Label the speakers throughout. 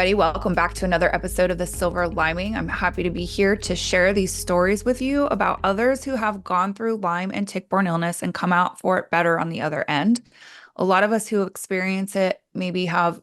Speaker 1: everybody. Welcome back to another episode of the Silver Liming. I'm happy to be here to share these stories with you about others who have gone through Lyme and tick-borne illness and come out for it better on the other end. A lot of us who experience it maybe have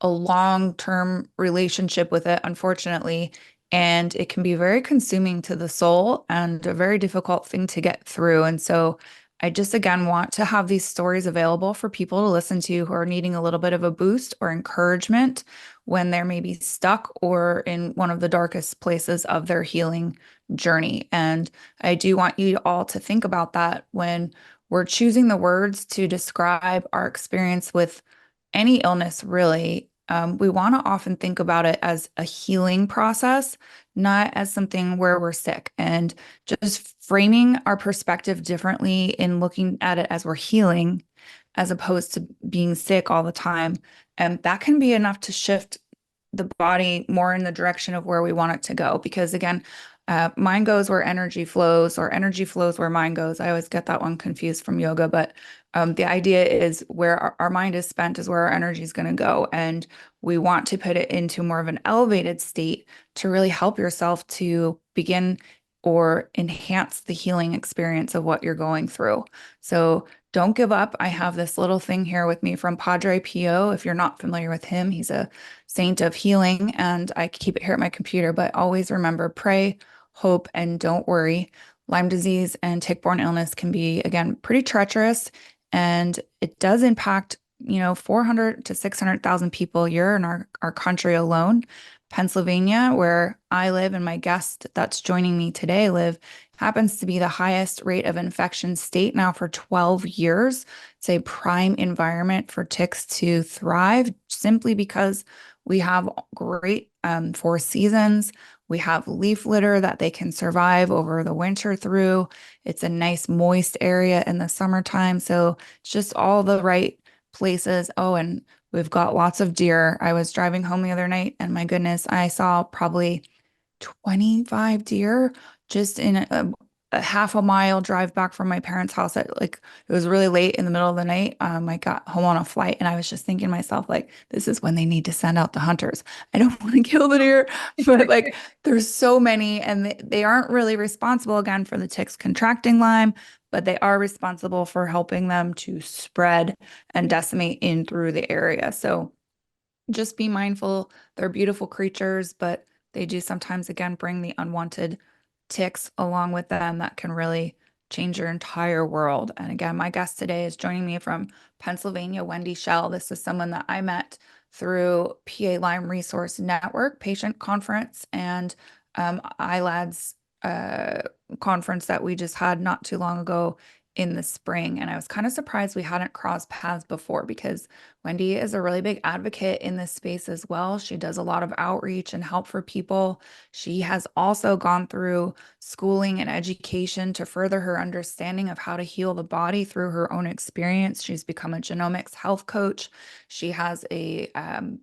Speaker 1: a long-term relationship with it, unfortunately, and it can be very consuming to the soul and a very difficult thing to get through. And so I just again want to have these stories available for people to listen to who are needing a little bit of a boost or encouragement when they're maybe stuck or in one of the darkest places of their healing journey. And I do want you all to think about that when we're choosing the words to describe our experience with any illness, really. We want to often think about it as a healing process, not as something where we're sick. And just framing our perspective differently in looking at it as we're healing, as opposed to being sick all the time. And that can be enough to shift the body more in the direction of where we want it to go. Because again, mind goes where energy flows, or energy flows where mind goes. I always get that one confused from yoga, but the idea is where our mind is spent is where our energy is going to go. And we want to put it into more of an elevated state to really help yourself to begin or enhance the healing experience of what you're going through. So don't give up. I have this little thing here with me from Padre Pio. If you're not familiar with him, he's a saint of healing, and I keep it here at my computer. But always remember, pray, hope, and don't worry. Lyme disease and tick-borne illness can be, again, pretty treacherous, and it does impact, 400 to 600,000 people a year in our country alone. Pennsylvania, where I live and my guest that's joining me today live, happens to be the highest rate of infection state now for 12 years. It's a prime environment for ticks to thrive simply because we have great four seasons. We have leaf litter that they can survive over the winter through. It's a nice moist area in the summertime. So it's just all the right places. Oh, and we've got lots of deer. I was driving home the other night, and my goodness, I saw probably 25 deer just in a half a mile drive back from my parents' house. It was really late in the middle of the night. I got home on a flight, and I was just thinking to myself, like, this is when they need to send out the hunters. I don't want to kill the deer, but like, there's so many, and they aren't really responsible again for the ticks contracting Lyme, but they are responsible for helping them to spread and decimate in through the area. So just be mindful. They're beautiful creatures, but they do sometimes, again, bring the unwanted ticks along with them that can really change your entire world. And again, my guest today is joining me from Pennsylvania, Wendy Schell. This is someone that I met through PA Lyme Resource Network patient conference and ILADS conference that we just had not too long ago in the spring. And I was kind of surprised we hadn't crossed paths before, because Wendy is a really big advocate in this space as well. She does a lot of outreach and help for people. She has also gone through schooling and education to further her understanding of how to heal the body through her own experience. She's become a genomics health coach. She has a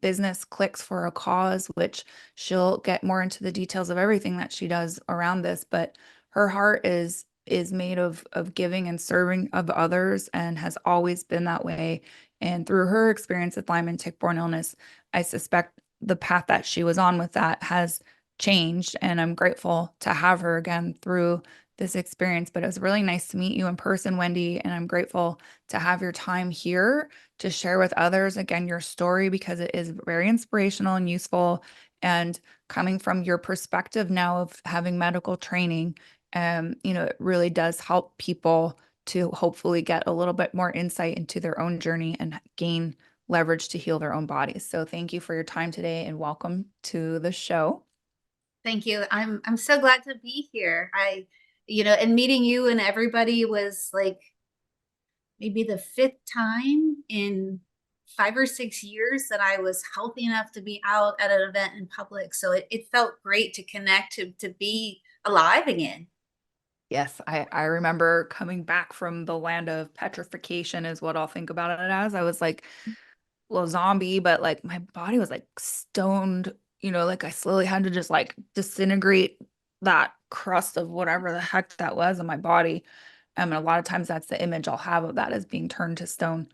Speaker 1: business, Clicks for a Cause, which she'll get more into the details of everything that she does around this. But her heart is made of giving and serving of others, and has always been that way. And through her experience with Lyme and tick-borne illness, I suspect the path that she was on with that has changed. And I'm grateful to have her again through this experience. But it was really nice to meet you in person, Wendy. And I'm grateful to have your time here to share with others, again, your story, because it is very inspirational and useful. And coming from your perspective now of having medical training, it really does help people to hopefully get a little bit more insight into their own journey and gain leverage to heal their own bodies. So thank you for your time today and welcome to the show.
Speaker 2: Thank you. I'm so glad to be here. And meeting you and everybody was like maybe the fifth time in 5 or 6 years that I was healthy enough to be out at an event in public. So it felt great to connect, to be alive again.
Speaker 1: Yes, I remember coming back from the land of petrification is what I'll think about it as. I was like a little zombie, but like my body was like stoned, like I slowly had to just like disintegrate that crust of whatever the heck that was in my body. And a lot of times that's the image I'll have of that as being turned to stone.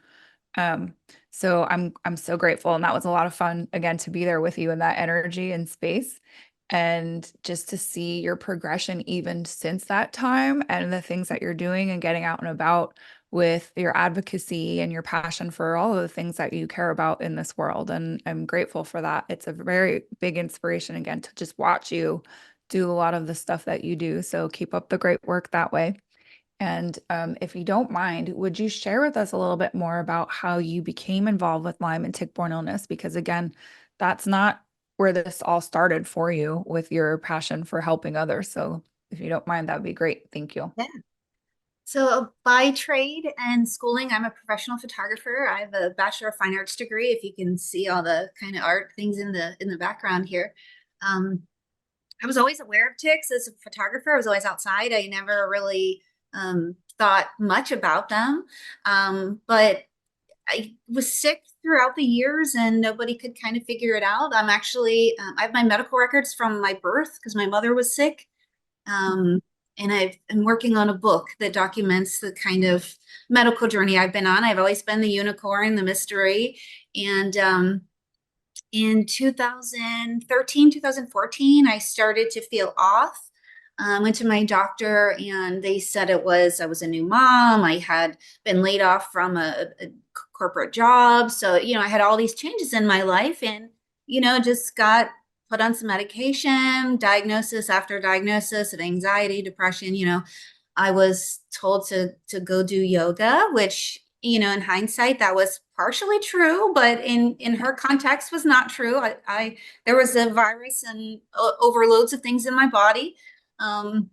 Speaker 1: Um, So I'm so grateful. And that was a lot of fun again to be there with you in that energy and space. And just to see your progression even since that time and the things that you're doing and getting out and about with your advocacy and your passion for all of the things that you care about in this world. And I'm grateful for that. It's a very big inspiration again to just watch you do a lot of the stuff that you do. So keep up the great work that way. And if you don't mind, would you share with us a little bit more about how you became involved with Lyme and tick-borne illness? Because again, that's not where this all started for you with your passion for helping others. So if you don't mind, that would be great. Thank you.
Speaker 2: Yeah. So by trade and schooling, I'm a professional photographer. I have a Bachelor of Fine Arts degree, if you can see all the kind of art things in the background here. Um, I was always aware of ticks as a photographer. I was always outside. I never really thought much about them. But I was sick throughout the years and nobody could kind of figure it out. I'm actually, I have my medical records from my birth because my mother was sick. Um, and I've been working on a book that documents the kind of medical journey I've been on. I've always been the unicorn, the mystery. And in 2013, 2014, I started to feel off. Went to my doctor and they said I was a new mom. I had been laid off from a corporate job. So, I had all these changes in my life and, just got put on some medication, diagnosis after diagnosis of anxiety, depression. I was told to go do yoga, which, in hindsight, that was partially true, but in her context was not true. I there was a virus and overloads of things in my body. Um,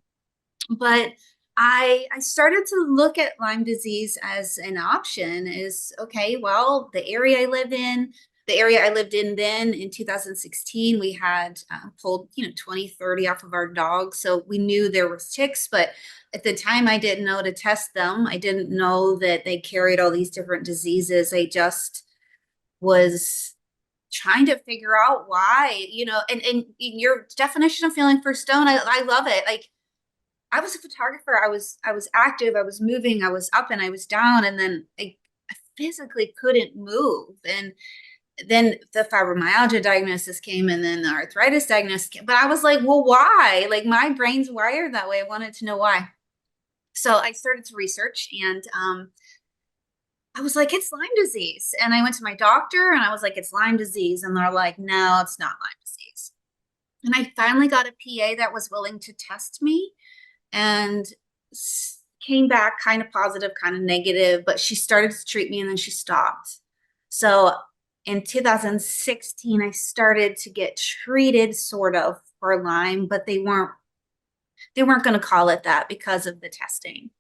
Speaker 2: but I started to look at Lyme disease as an option is okay, well, the area I lived in then in 2016, we had pulled, 20, 30 off of our dogs. So we knew there was ticks, but at the time I didn't know to test them. I didn't know that they carried all these different diseases. I just was trying to figure out why, and your definition of feeling for stone, I love it. Like I was a photographer. I was active. I was moving. I was up and I was down, and then I physically couldn't move. And then the fibromyalgia diagnosis came, and then the arthritis diagnosis came. But I was like, well, why? Like my brain's wired that way. I wanted to know why. So I started to research, and I was like, it's Lyme disease. And I went to my doctor, and I was like, it's Lyme disease, and they're like, no, it's not Lyme disease. And I finally got a PA that was willing to test me and came back kind of positive, kind of negative, but she started to treat me and then she stopped. So in 2016, I started to get treated sort of for Lyme, but they weren't going to call it that because of the testing.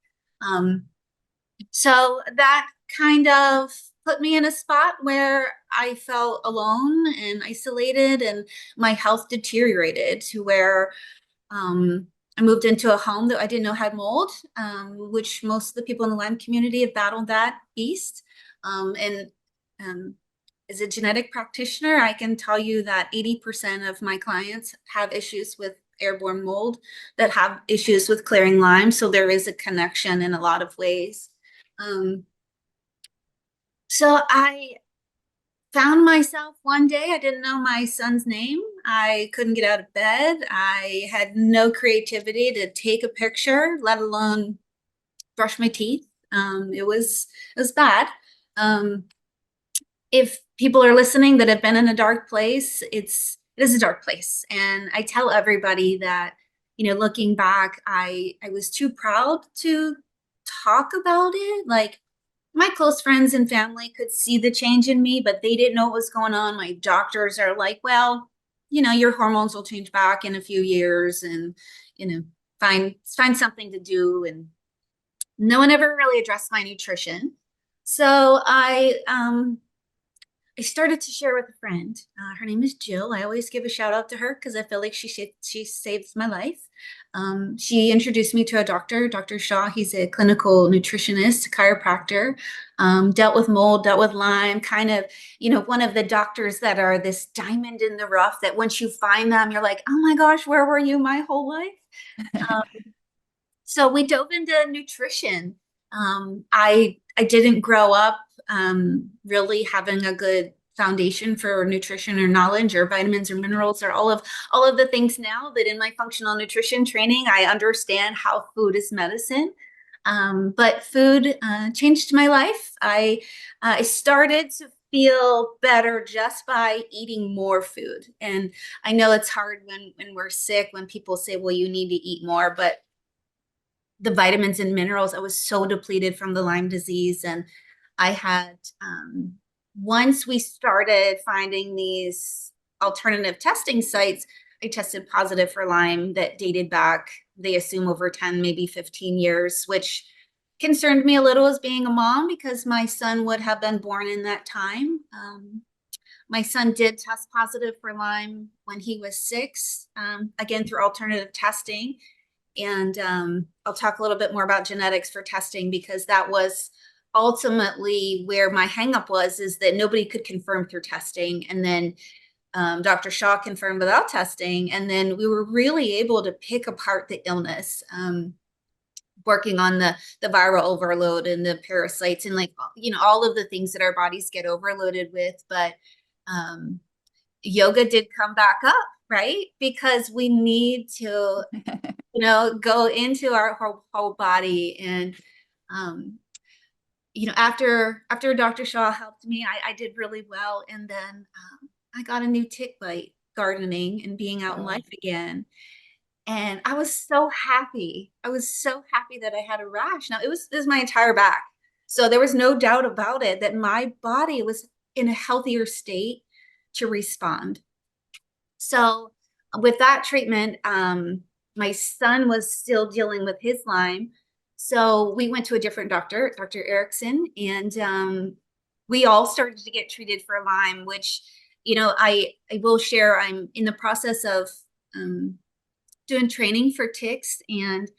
Speaker 2: So that kind of put me in a spot where I felt alone and isolated, and my health deteriorated to where I moved into a home that I didn't know had mold, which most of the people in the Lyme community have battled that beast. And as a genetic practitioner, I can tell you that 80% of my clients have issues with airborne mold that have issues with clearing Lyme. So there is a connection in a lot of ways. So I found myself one day, I didn't know my son's name. I couldn't get out of bed. I had no creativity to take a picture, let alone brush my teeth. It was bad. If people are listening that have been in a dark place, it is a dark place. And I tell everybody that, looking back, I was too proud to talk about it. Like my close friends and family could see the change in me, but they didn't know what was going on. My doctors are like, well, your hormones will change back in a few years and, find something to do. And no one ever really addressed my nutrition. So I started to share with a friend. Her name is Jill. I always give a shout out to her because I feel like she saves my life. She introduced me to a doctor, Dr. Shaw. He's a clinical nutritionist, chiropractor, dealt with mold, dealt with Lyme, kind of, one of the doctors that are this diamond in the rough that once you find them, you're like, oh my gosh, where were you my whole life? Um, so we dove into nutrition. I didn't grow up really having a good foundation for nutrition or knowledge or vitamins or minerals or all of the things now that in my functional nutrition training I understand how food is medicine. But food changed my life. I started to feel better just by eating more food. And I know it's hard when we're sick, when people say, well, you need to eat more, but the vitamins and minerals, I was so depleted from the Lyme disease. And I had, once we started finding these alternative testing sites, I tested positive for Lyme that dated back, they assume over 10, maybe 15 years, which concerned me a little as being a mom because my son would have been born in that time. My son did test positive for Lyme when he was 6, again, through alternative testing. And I'll talk a little bit more about genetics for testing because that was ultimately where my hangup was, is that nobody could confirm through testing. And then Dr. Shaw confirmed without testing. And then we were really able to pick apart the illness, working on the viral overload and the parasites and like, all of the things that our bodies get overloaded with. But yoga did come back up, right? Because we need to go into our whole body. And, after Dr. Shaw helped me, I did really well. And then I got a new tick bite gardening and being out in life again. And I was so happy. I was so happy that I had a rash. Now it was my entire back. So there was no doubt about it that my body was in a healthier state to respond. So with that treatment, my son was still dealing with his Lyme. So we went to a different doctor, Dr. Erickson, and we all started to get treated for Lyme, which, I will share, I'm in the process of doing training for ticks. And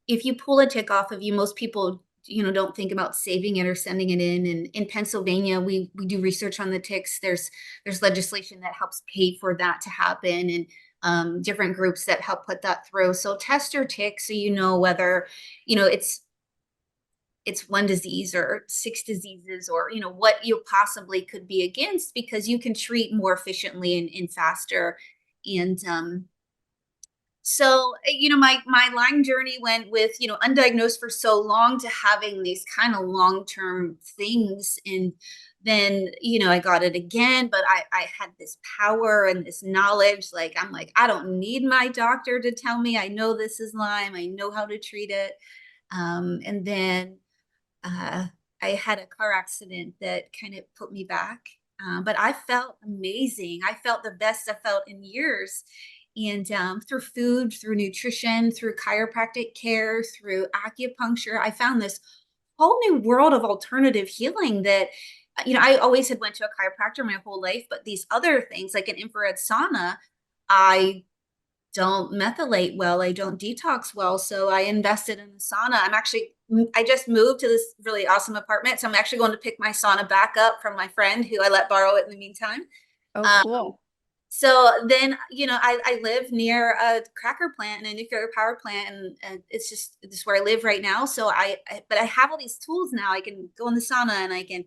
Speaker 2: if you pull a tick off of you, most people, don't think about saving it or sending it in. And in Pennsylvania, we do research on the ticks. There's legislation that helps pay for that to happen, and different groups that help put that through. So test your tick so you know whether, it's one disease or 6 diseases, or what you possibly could be against, because you can treat more efficiently and faster. And so, my Lyme journey went with, undiagnosed for so long to having these kind of long-term things. And then, I got it again, but I had this power and this knowledge. Like, I'm like, I don't need my doctor to tell me. I know this is Lyme. I know how to treat it. And then I had a car accident that kind of put me back. But I felt amazing. I felt the best I felt in years. And through food, through nutrition, through chiropractic care, through acupuncture, I found this whole new world of alternative healing that, I always had went to a chiropractor my whole life, but these other things like an infrared sauna, I don't methylate well. I don't detox well. So I invested in the sauna. I just moved to this really awesome apartment. So I'm actually going to pick my sauna back up from my friend who I let borrow it in the meantime.
Speaker 1: Oh,
Speaker 2: Um,
Speaker 1: cool.
Speaker 2: so then, I live near a cracker plant and a nuclear power plant, and it's just, this is where I live right now. So but I have all these tools now. I can go in the sauna and I can,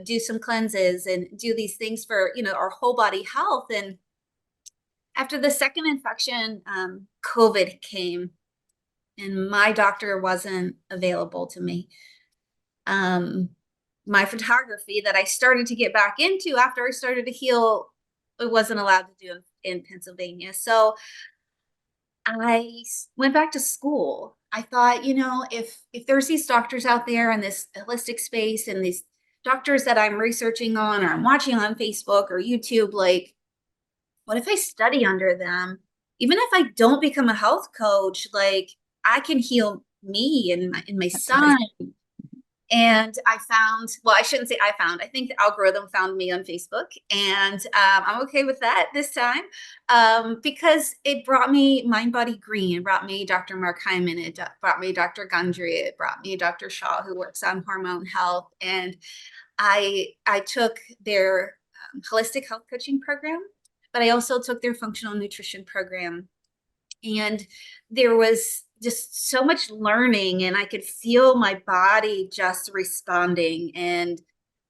Speaker 2: do some cleanses and do these things for, our whole body health. And after the second infection, COVID came and my doctor wasn't available to me. My photography that I started to get back into after I started to heal, it wasn't allowed to do in Pennsylvania. So I went back to school. I thought, if there's these doctors out there in this holistic space and these doctors that I'm researching on or I'm watching on Facebook or YouTube, like, what if I study under them? Even if I don't become a health coach, like, I can heal me and my
Speaker 1: That's right.
Speaker 2: son. And I found, well, I shouldn't say I think the algorithm found me on Facebook, and I'm okay with that this time, because it brought me Mind Body Green. It brought me Dr. Mark Hyman. It brought me Dr. Gundry. It brought me Dr. Shaw, who works on hormone health. And I took their holistic health coaching program, but I also took their functional nutrition program. And there was just so much learning, and I could feel my body just responding. And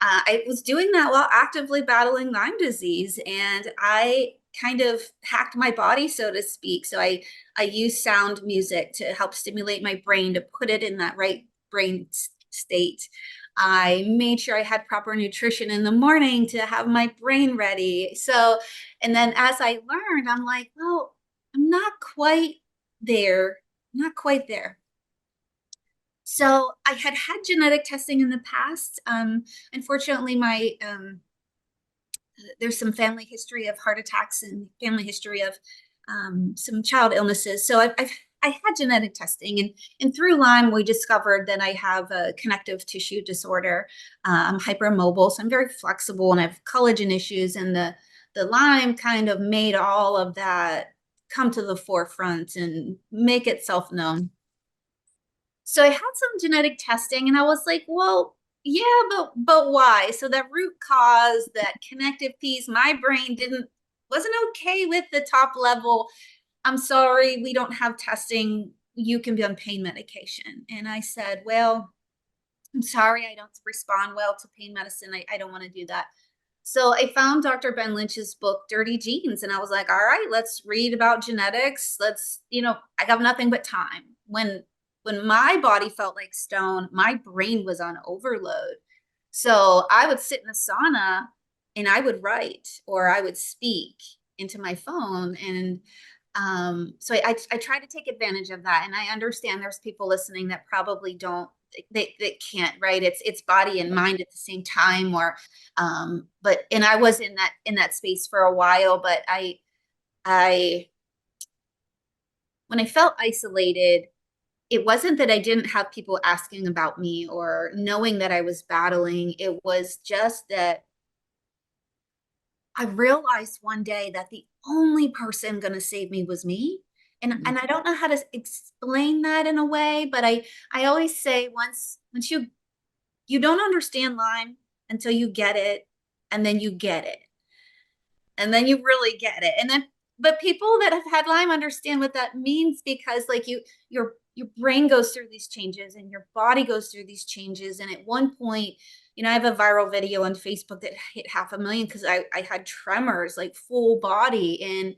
Speaker 2: I was doing that while actively battling Lyme disease, and I kind of hacked my body, so to speak. So I use sound music to help stimulate my brain to put it in that right brain state. I made sure I had proper nutrition in the morning to have my brain ready. So, and then as I learned, I'm like, well, I'm not quite there. Not quite there. So I had genetic testing in the past. Unfortunately, my there's some family history of heart attacks and family history of some child illnesses. So I had genetic testing, and through Lyme, we discovered that I have a connective tissue disorder. I'm hypermobile, so I'm very flexible, and I have collagen issues. And the Lyme kind of made all of that come to the forefront and make itself known. So I had some genetic testing, and I was like, well, yeah, but why? So that root cause, that connective piece, my brain wasn't okay with the top level. I'm sorry, we don't have testing. You can be on pain medication. And I said, well, I'm sorry, I don't respond well to pain medicine. I don't want to do that. So I found Dr. Ben Lynch's book, Dirty Genes, and I was like, all right, let's read about genetics. I have nothing but time. When my body felt like stone, my brain was on overload. So I would sit in a sauna and I would write or I would speak into my phone. And so I try to take advantage of that. And I understand there's people listening that probably don't, they can't, right? It's body and mind at the same time, or but and I was in that space for a while, but I when I felt isolated, it wasn't that I didn't have people asking about me or knowing that I was battling. It was just that I realized one day that the only person going to save me was me. And I don't know how to explain that in a way, but I always say once you don't understand Lyme until you get it, and then you get it, and then you really get it. And then but people that have had Lyme understand what that means, because like your brain goes through these changes and your body goes through these changes. And at one point, I have a viral video on Facebook that hit 500,000 because I had tremors, like full body, and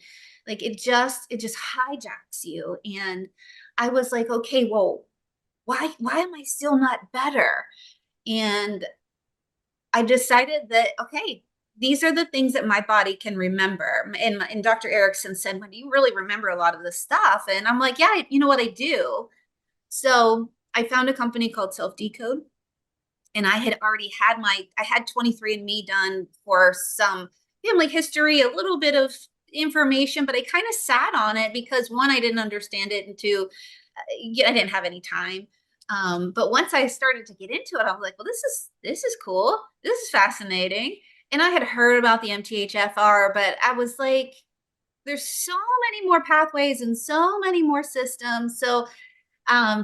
Speaker 2: like it just hijacks you. And I was like, okay, well, why am I still not better? And I decided that, okay, these are the things that my body can remember. And Dr. Erickson said, when you really remember a lot of this stuff? And I'm like, yeah, you know what I do. So I found a company called Self Decode, and I had already had I had 23andMe done for some family history, a little bit of information, but I kind of sat on it because one, I didn't understand it, and two, I didn't have any time. But once I started to get into it, I was like, well, this is cool. This is fascinating. And I had heard about the MTHFR, but I was like, there's so many more pathways and so many more systems. So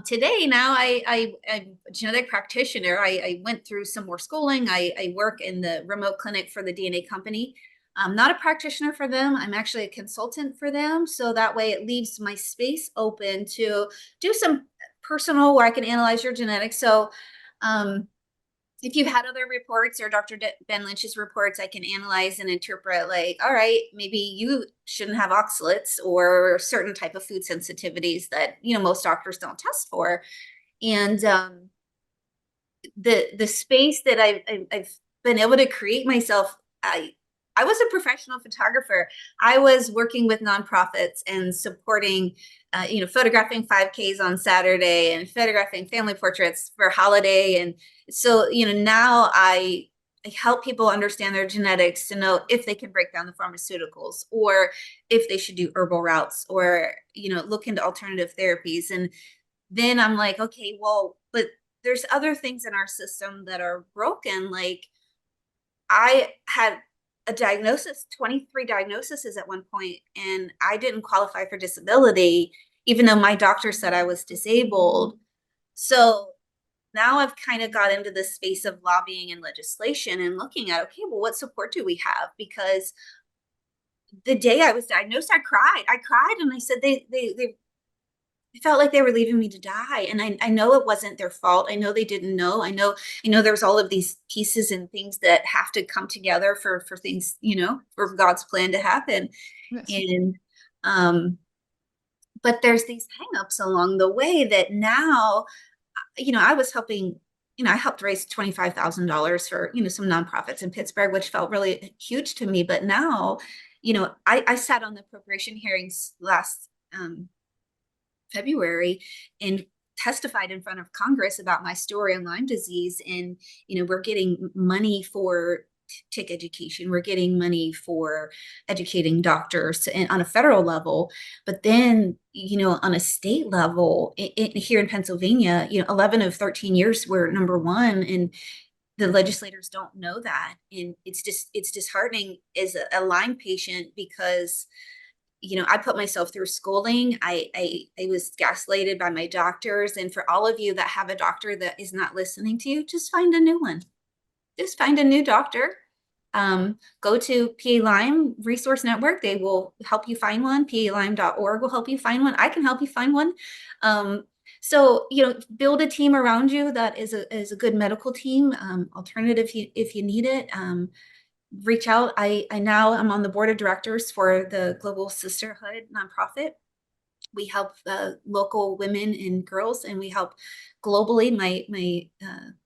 Speaker 2: today now I'm a genetic practitioner. I went through some more schooling. I work in the remote clinic for the DNA company. I'm not a practitioner for them. I'm actually a consultant for them. So that way it leaves my space open to do some personal where I can analyze your genetics. So if you've had other reports or Dr. Ben Lynch's reports, I can analyze and interpret, like, all right, maybe you shouldn't have oxalates or certain type of food sensitivities that, most doctors don't test for. And the space that I've been able to create myself, I was a professional photographer. I was working with nonprofits and supporting, photographing 5Ks on Saturday and photographing family portraits for holiday. And so, now I help people understand their genetics to know if they can break down the pharmaceuticals, or if they should do herbal routes, or, look into alternative therapies. And then I'm like, okay, well, but there's other things in our system that are broken. Like, I had a diagnosis, 23 diagnoses at one point, and I didn't qualify for disability, even though my doctor said I was disabled. So now I've kind of got into this space of lobbying and legislation and looking at, okay, well, what support do we have? Because the day I was diagnosed, I cried and I said, they I felt like they were leaving me to die. And I know it wasn't their fault. I know they didn't know. I know there's all of these pieces and things that have to come together for things, for God's plan to happen.
Speaker 1: Yes.
Speaker 2: And but there's these hangups along the way that now, I was helping, I helped raise $25,000 for, some nonprofits in Pittsburgh, which felt really huge to me. But now, I sat on the appropriation hearings last February and testified in front of Congress about my story on Lyme disease. And, we're getting money for tick education. We're getting money for educating doctors and on a federal level. But then, on a state level, here in Pennsylvania, 11 of 13 years we're number one. And the legislators don't know that. And it's disheartening as a Lyme patient because I put myself through schooling. I was gaslighted by my doctors. And for all of you that have a doctor that is not listening to you, just find a new one. Just find a new doctor. Go to PA Lyme Resource Network. They will help you find one. PALyme.org will help you find one. I can help you find one. So, build a team around you that is a good medical team, alternative if you need it. Reach out. I now am on the board of directors for the Global Sisterhood nonprofit. We help local women and girls, and we help globally. My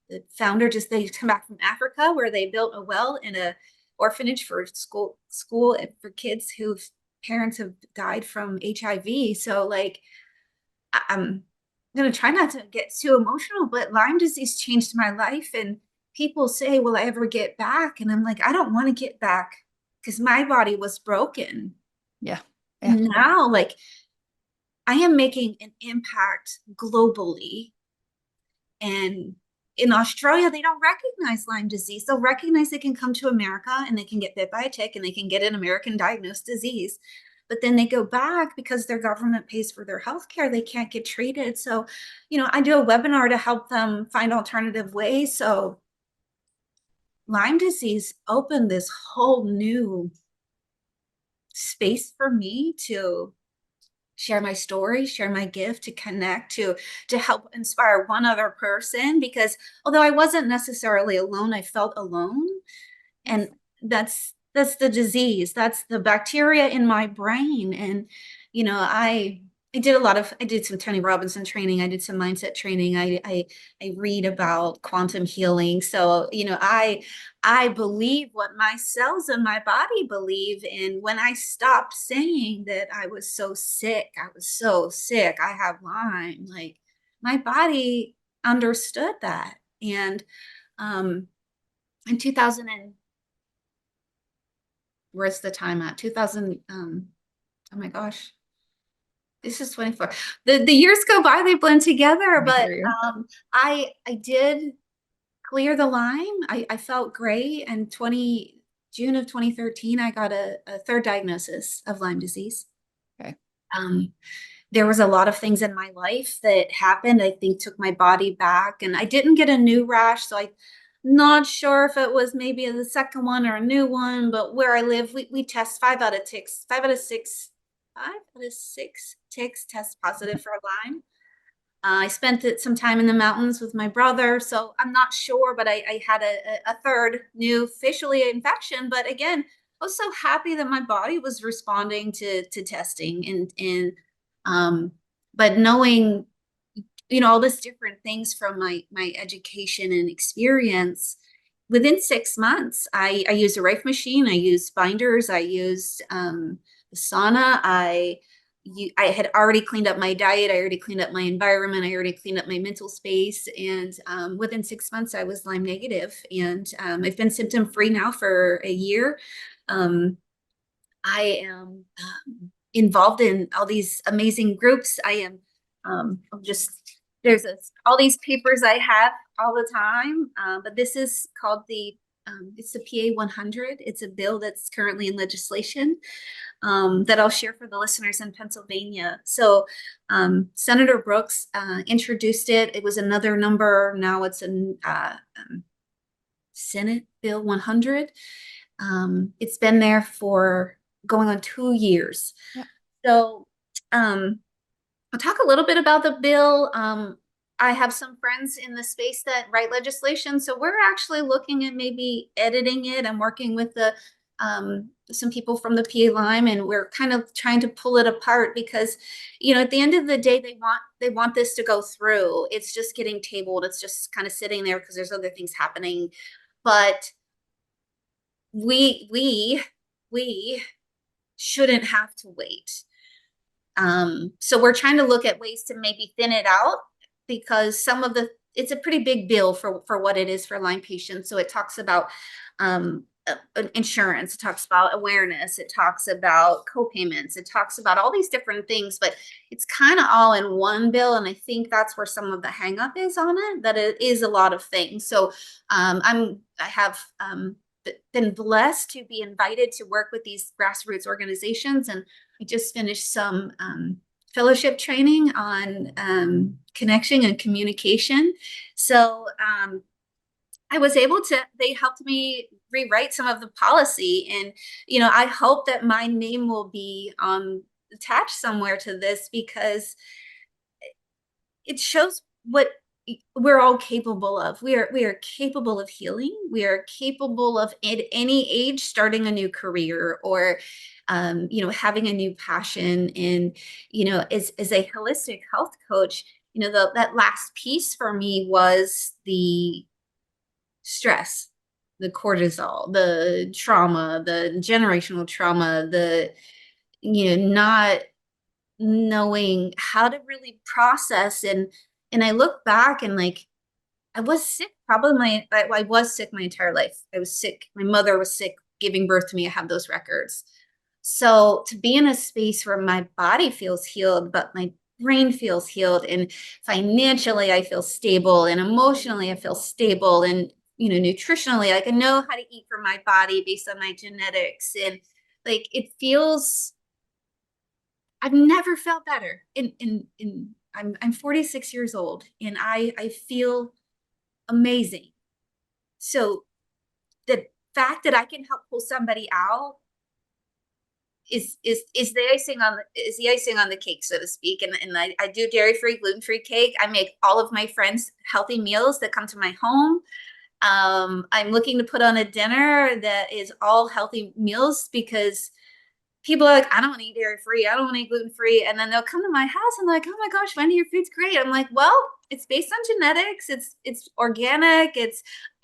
Speaker 2: the founder they come back from Africa, where they built a well in a orphanage for school for kids whose parents have died from HIV. So I'm going to try not to get too emotional, but Lyme disease changed my life. And people say, will I ever get back? And I'm like, I don't want to get back because my body was broken.
Speaker 1: Yeah. Yeah.
Speaker 2: Now, I am making an impact globally. And in Australia, they don't recognize Lyme disease. They'll recognize they can come to America and they can get bit by a tick and they can get an American diagnosed disease. But then they go back because their government pays for their health care. They can't get treated. So, I do a webinar to help them find alternative ways. So Lyme disease opened this whole new space for me to share my story, share my gift, to connect, to help inspire one other person. Because although I wasn't necessarily alone, I felt alone. And that's the disease. That's the bacteria in my brain. And, I did some Tony Robinson training. I did some mindset training. I read about quantum healing. So, I believe what my cells in my body believe. And when I stopped saying that I was so sick, I have Lyme, my body understood that. And in 2000 where's the time at 2000, oh my gosh, this is 24. The years go by, they blend together.
Speaker 1: I
Speaker 2: But
Speaker 1: hear you.
Speaker 2: I did clear the Lyme. I felt great. And June of 2013, I got a third diagnosis of Lyme disease.
Speaker 1: Okay.
Speaker 2: There was a lot of things in my life that happened, I think took my body back. And I didn't get a new rash, so I'm not sure if it was maybe the second one or a new one. But where I live, we test 5 out of 6 ticks test positive for Lyme. I spent some time in the mountains with my brother, so I'm not sure, but I had a third new officially infection. But again, I was so happy that my body was responding to testing. But knowing, all these different things from my education and experience, within 6 months, I used a Rife machine, I used binders, I used the sauna, I had already cleaned up my diet, I already cleaned up my environment, I already cleaned up my mental space. And within 6 months, I was Lyme negative. And I've been symptom free now for a year. I am involved in all these amazing groups. I am there's all these papers I have all the time, but this is called it's the PA 100. It's a bill that's currently in legislation that I'll share for the listeners in Pennsylvania. So Senator Brooks introduced it. It was another number. Now it's a Senate Bill 100. It's been there for going on 2 years.
Speaker 1: Yeah.
Speaker 2: So um, I'll talk a little bit about the bill. I have some friends in the space that write legislation, so we're actually looking at maybe editing it. I'm working with the some people from the PA Lyme, and we're kind of trying to pull it apart because, at the end of the day, they want this to go through. It's just getting tabled. It's just kind of sitting there because there's other things happening. But we shouldn't have to wait. So we're trying to look at ways to maybe thin it out because it's a pretty big bill for what it is for Lyme patients. So it talks about insurance, it talks about awareness, it talks about co-payments, it talks about all these different things, but it's kind of all in one bill. And I think that's where some of the hang up is on it, that it is a lot of things. So I have been blessed to be invited to work with these grassroots organizations, and I just finished some fellowship training on connection and communication. So I was able to, they helped me rewrite some of the policy. And, I hope that my name will be attached somewhere to this because it shows what we're all capable of. We are capable of healing. We are capable of at any age starting a new career or having a new passion. And as a holistic health coach, that last piece for me was the stress, the cortisol, the trauma, the generational trauma, the not knowing how to really process. And I look back and like I was sick probably I was sick my entire life. I was sick. My mother was sick giving birth to me. I have those records. So to be in a space where my body feels healed, but my brain feels healed, and financially I feel stable, and emotionally I feel stable, and nutritionally, like I know how to eat for my body based on my genetics, and like it feels, I've never felt better. I'm 46 years old, and I feel amazing. So the fact that I can help pull somebody out is the icing on the cake, so to speak. And I do dairy free, gluten free cake. I make all of my friends healthy meals that come to my home. I'm looking to put on a dinner that is all healthy meals because people are like, I don't want to eat dairy free. I don't want to eat gluten free. And then they'll come to my house and they're like, oh my gosh, Wendy, your food's great. I'm like, well, it's based on genetics. It's organic.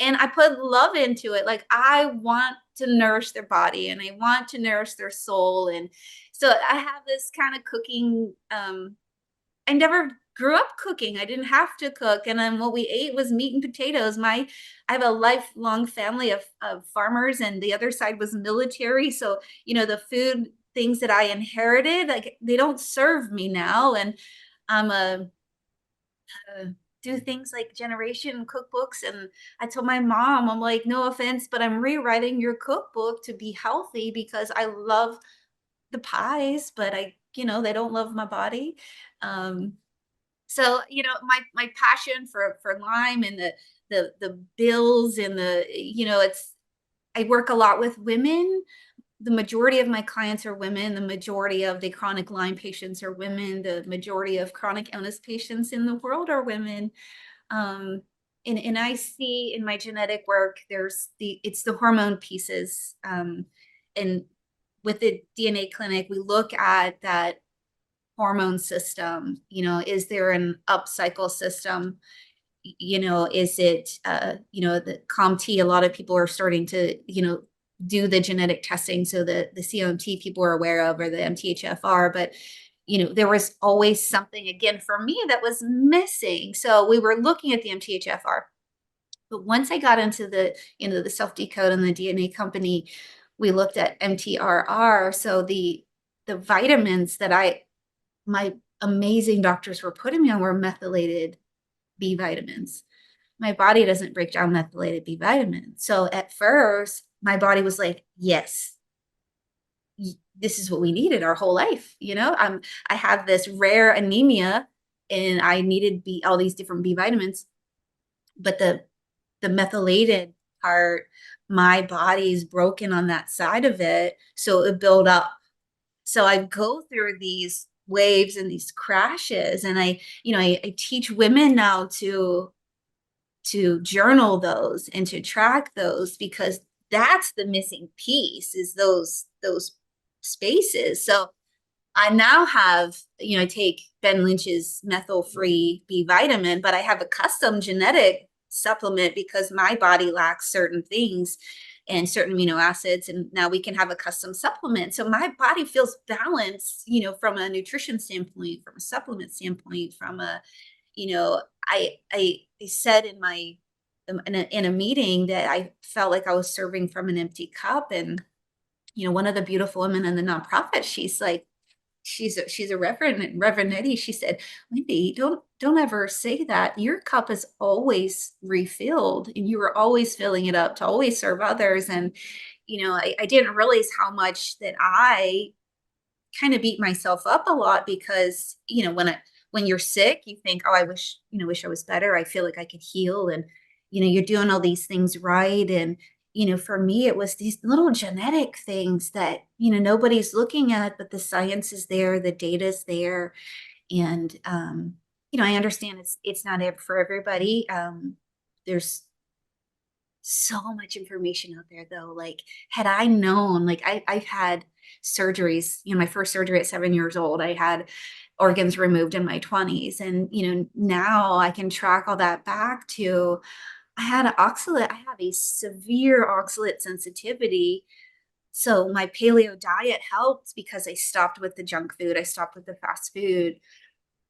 Speaker 2: And I put love into it. Like I want to nourish their body and I want to nourish their soul. And so I have this kind of cooking. I never grew up cooking. I didn't have to cook. And then what we ate was meat and potatoes. I have a lifelong family of farmers, and the other side was military. So, the food things that I inherited, like they don't serve me now. And I'm do things like generation cookbooks. And I told my mom, I'm like, no offense, but I'm rewriting your cookbook to be healthy because I love the pies, but they don't love my body. Um, so my passion for Lyme and the bills and it's, I work a lot with women. The majority of my clients are women. The majority of the chronic Lyme patients are women. The majority of chronic illness patients in the world are women. um and I see in my genetic work it's the hormone pieces. And with the DNA clinic we look at that hormone system. Is there an upcycle system? Is it the COMT? A lot of people are starting to do the genetic testing, so the COMT people are aware of, or the MTHFR. But there was always something again for me that was missing, so we were looking at the MTHFR. But once I got into the self decode and the DNA company, we looked at MTRR. So the vitamins that my amazing doctors were putting me on were methylated B vitamins. My body doesn't break down methylated B vitamins. So at first, my body was like, yes, this is what we needed our whole life. I have this rare anemia and I needed all these different B vitamins, but the methylated part, my body's broken on that side of it. So it built up. So I go through these waves and these crashes. And I teach women now to journal those and to track those, because that's the missing piece, is those spaces. So I now have, I take Ben Lynch's methyl-free B vitamin, but I have a custom genetic supplement because my body lacks certain things and certain amino acids. And now we can have a custom supplement. So my body feels balanced, from a nutrition standpoint, from a supplement standpoint, from a, I said in a meeting that I felt like I was serving from an empty cup. And, one of the beautiful women in the nonprofit, she's like, she's a Reverend Eddie. She said, Wendy, don't ever say that. Your cup is always refilled, and you are always filling it up to always serve others. And, I didn't realize how much that I kind of beat myself up a lot, because, when you're sick, you think, oh, I wish I was better. I feel like I could heal. And, you're doing all these things right. And, for me, it was these little genetic things that, nobody's looking at, but the science is there, the data's there. And, I understand it's not for everybody. There's so much information out there, though. Like, had I known, like I've had surgeries, my first surgery at 7 years old, I had organs removed in my 20s. And, now I can track all that back to, I had an oxalate. I have a severe oxalate sensitivity. So my paleo diet helped because I stopped with the junk food. I stopped with the fast food,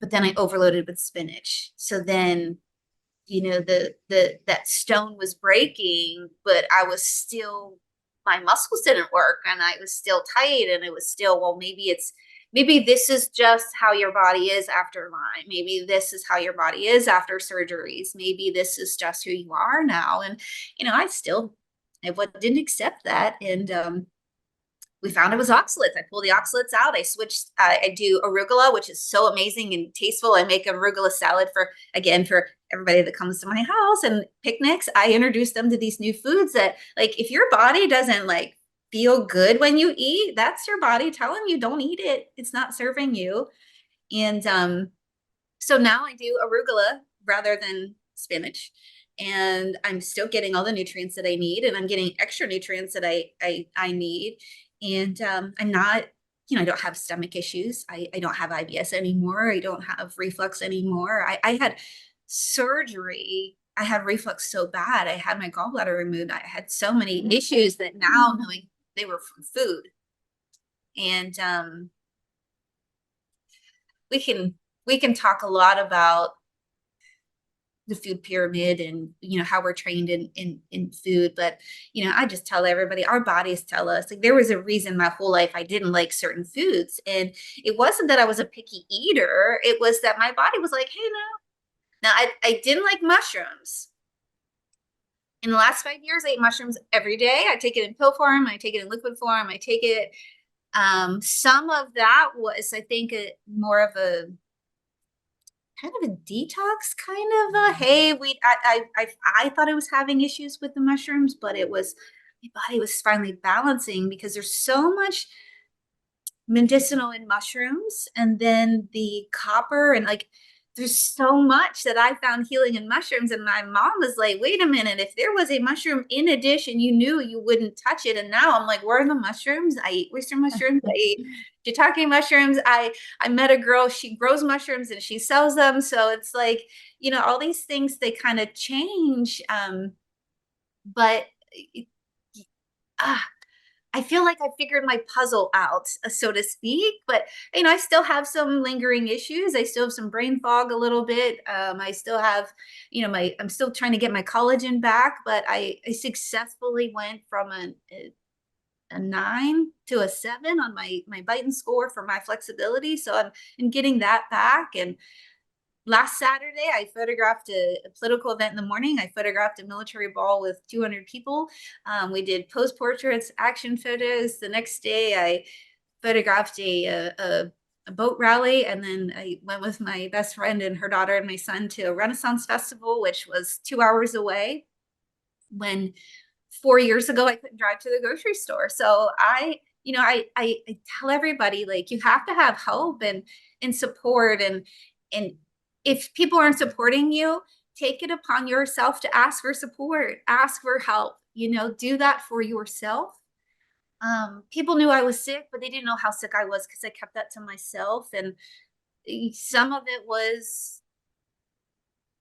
Speaker 2: but then I overloaded with spinach. So then, that stone was breaking, but I was still, my muscles didn't work, and I was still tight, and it was still, well, maybe this is just how your body is after Lyme. Maybe this is how your body is after surgeries. Maybe this is just who you are now. And, I didn't accept that. And, we found it was oxalates. I pulled the oxalates out. I switched, I do arugula, which is so amazing and tasteful. I make arugula salad for everybody that comes to my house and picnics. I introduce them to these new foods that, like, if your body doesn't like feel good when you eat, that's your body telling you don't eat it. It's not serving you. And so now I do arugula rather than spinach. And I'm still getting all the nutrients that I need, and I'm getting extra nutrients that I need. And I'm not, I don't have stomach issues. I don't have IBS anymore. I don't have reflux anymore. I had surgery. I had reflux so bad. I had my gallbladder removed. I had so many issues that now, knowing they were from food. And we can talk a lot about the food pyramid and, how we're trained in food. But, I just tell everybody, our bodies tell us. Like, there was a reason my whole life I didn't like certain foods. And it wasn't that I was a picky eater. It was that my body was like, hey, no. Now, I didn't like mushrooms. In the last 5 years, I ate mushrooms every day. I take it in pill form. I take it in liquid form. I take it. Some of that was, I think, more of a kind of a detox, kind of a, hey, I thought I was having issues with the mushrooms, but it was, my body was finally balancing, because there's so much medicinal in mushrooms, and then the copper, and like, there's so much that I found healing in mushrooms. And my mom was like, wait a minute, if there was a mushroom in a dish and you knew, you wouldn't touch it. And now I'm like, where are the mushrooms? I eat oyster mushrooms. I eat shiitake mushrooms. I met a girl, she grows mushrooms and she sells them. So it's like, all these things, they kind of change. But I feel like I figured my puzzle out, so to speak. But, I still have some lingering issues. I still have some brain fog a little bit. I still have, I'm still trying to get my collagen back, but I successfully went from a 9 to a 7 on my Biden score for my flexibility. So I'm getting that back. And last Saturday, I photographed a political event in the morning. I photographed a military ball with 200 people. We did pose portraits, action photos. The next day, I photographed a boat rally. And then I went with my best friend and her daughter and my son to a Renaissance festival, which was 2 hours away. When 4 years ago, I couldn't drive to the grocery store. So I I tell everybody, like, you have to have hope and support, and if people aren't supporting you, take it upon yourself to ask for support, ask for help, do that for yourself. People knew I was sick, but they didn't know how sick I was because I kept that to myself. And some of it was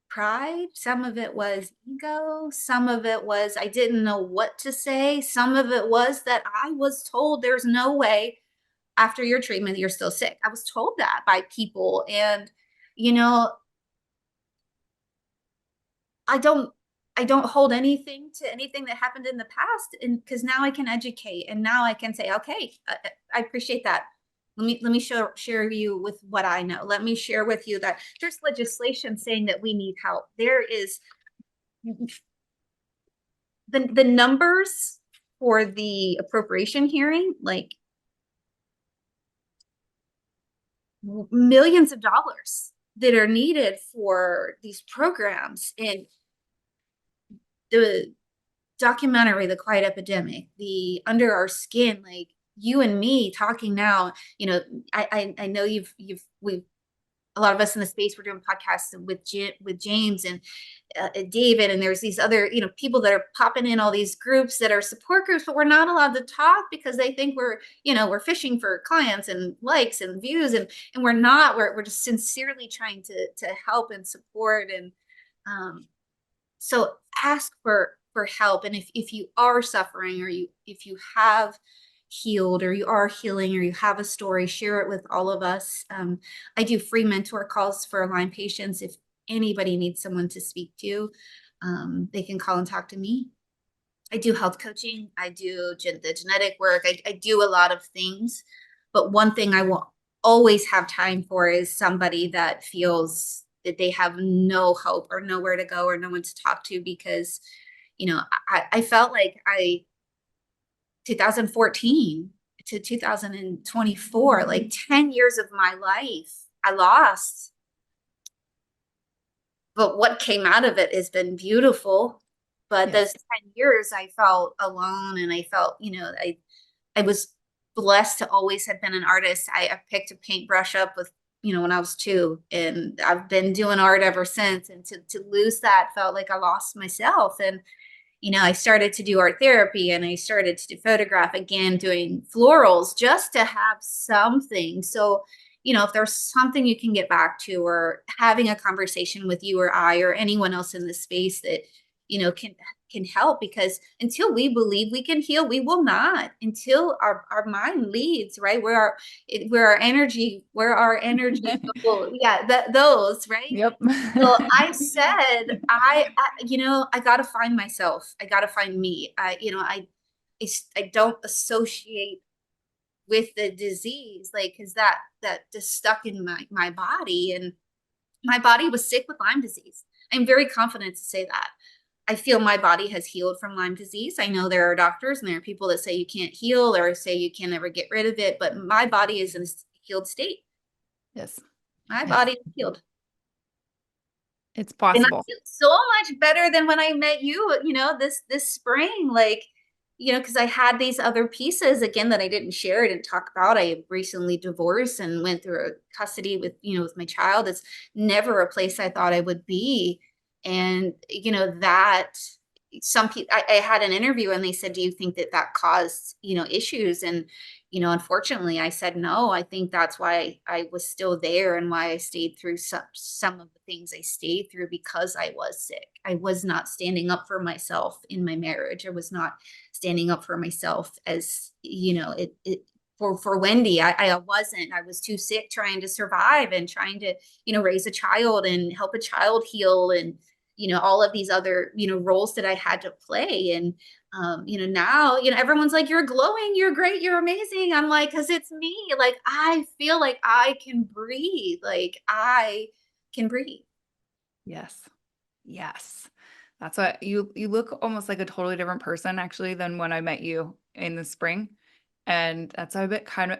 Speaker 2: pride, some of it was ego, some of it was I didn't know what to say, some of it was that I was told there's no way after your treatment you're still sick. I was told that by people. And you know I don't I don't hold anything to anything that happened in the past, and because now I can educate, and now I can say, okay, I appreciate that. Let me share you with what I know. Let me share with you that there's legislation saying that we need help. There is the numbers for the appropriation hearing, like millions of dollars that are needed for these programs. And the documentary, The Quiet Epidemic, the Under Our Skin, like you and me talking now, I know we've a lot of us in the space, we're doing podcasts with James and David, and there's these other, people that are popping in all these groups that are support groups, but we're not allowed to talk because they think we're fishing for clients and likes and views, and we're not. We're just sincerely trying to help and support. And so ask for help. And if you are suffering, or if you have healed, or you are healing, or you have a story, share it with all of us. I do free mentor calls for Lyme patients. If anybody needs someone to speak to, they can call and talk to me. I do health coaching. I do the genetic work. I do a lot of things, but one thing I will always have time for is somebody that feels that they have no hope or nowhere to go or no one to talk to, because, I felt like 2014 to 2024, like 10 years of my life I lost. But what came out of it has been beautiful. But
Speaker 1: Yes.
Speaker 2: those 10 years I felt alone, and I felt, I was blessed to always have been an artist. I picked a paintbrush up with, when I was 2, and I've been doing art ever since. And to lose that felt like I lost myself. And I started to do art therapy, and I started to photograph again, doing florals just to have something. So, if there's something you can get back to, or having a conversation with you or I or anyone else in the space that, can help, because until we believe we can heal, we will not. Until our mind leads, right? Where our energy goes. Yeah, those, right?
Speaker 1: Yep.
Speaker 2: So I said, I got to find myself. I got to find me. I don't associate with the disease, like, cause that just stuck in my body, and my body was sick with Lyme disease. I'm very confident to say that. I feel my body has healed from Lyme disease. I know there are doctors and there are people that say you can't heal or say you can never get rid of it, but my body is in a healed state.
Speaker 1: Yes.
Speaker 2: My
Speaker 1: Yes.
Speaker 2: body is healed.
Speaker 1: It's
Speaker 2: And I
Speaker 1: possible.
Speaker 2: feel so much better than when I met you, this spring, like, because I had these other pieces again that I didn't share, I didn't talk about. I recently divorced and went through a custody with my child. It's never a place I thought I would be. And, that some people, I had an interview and they said, do you think that caused, issues? And, unfortunately I said, no. I think that's why I was still there, and why I stayed through some of the things I stayed through, because I was sick. I was not standing up for myself in my marriage. I was not standing up for myself as, for Wendy. I wasn't. I was too sick trying to survive and trying to, raise a child and help a child heal, and, all of these other, roles that I had to play. And, now, everyone's like, you're glowing, you're great, you're amazing. I'm like, because it's me. Like, I feel like I can breathe. Like, I can breathe.
Speaker 1: Yes. Yes. That's what you look almost like a totally different person actually than when I met you in the spring. And that's a bit kind of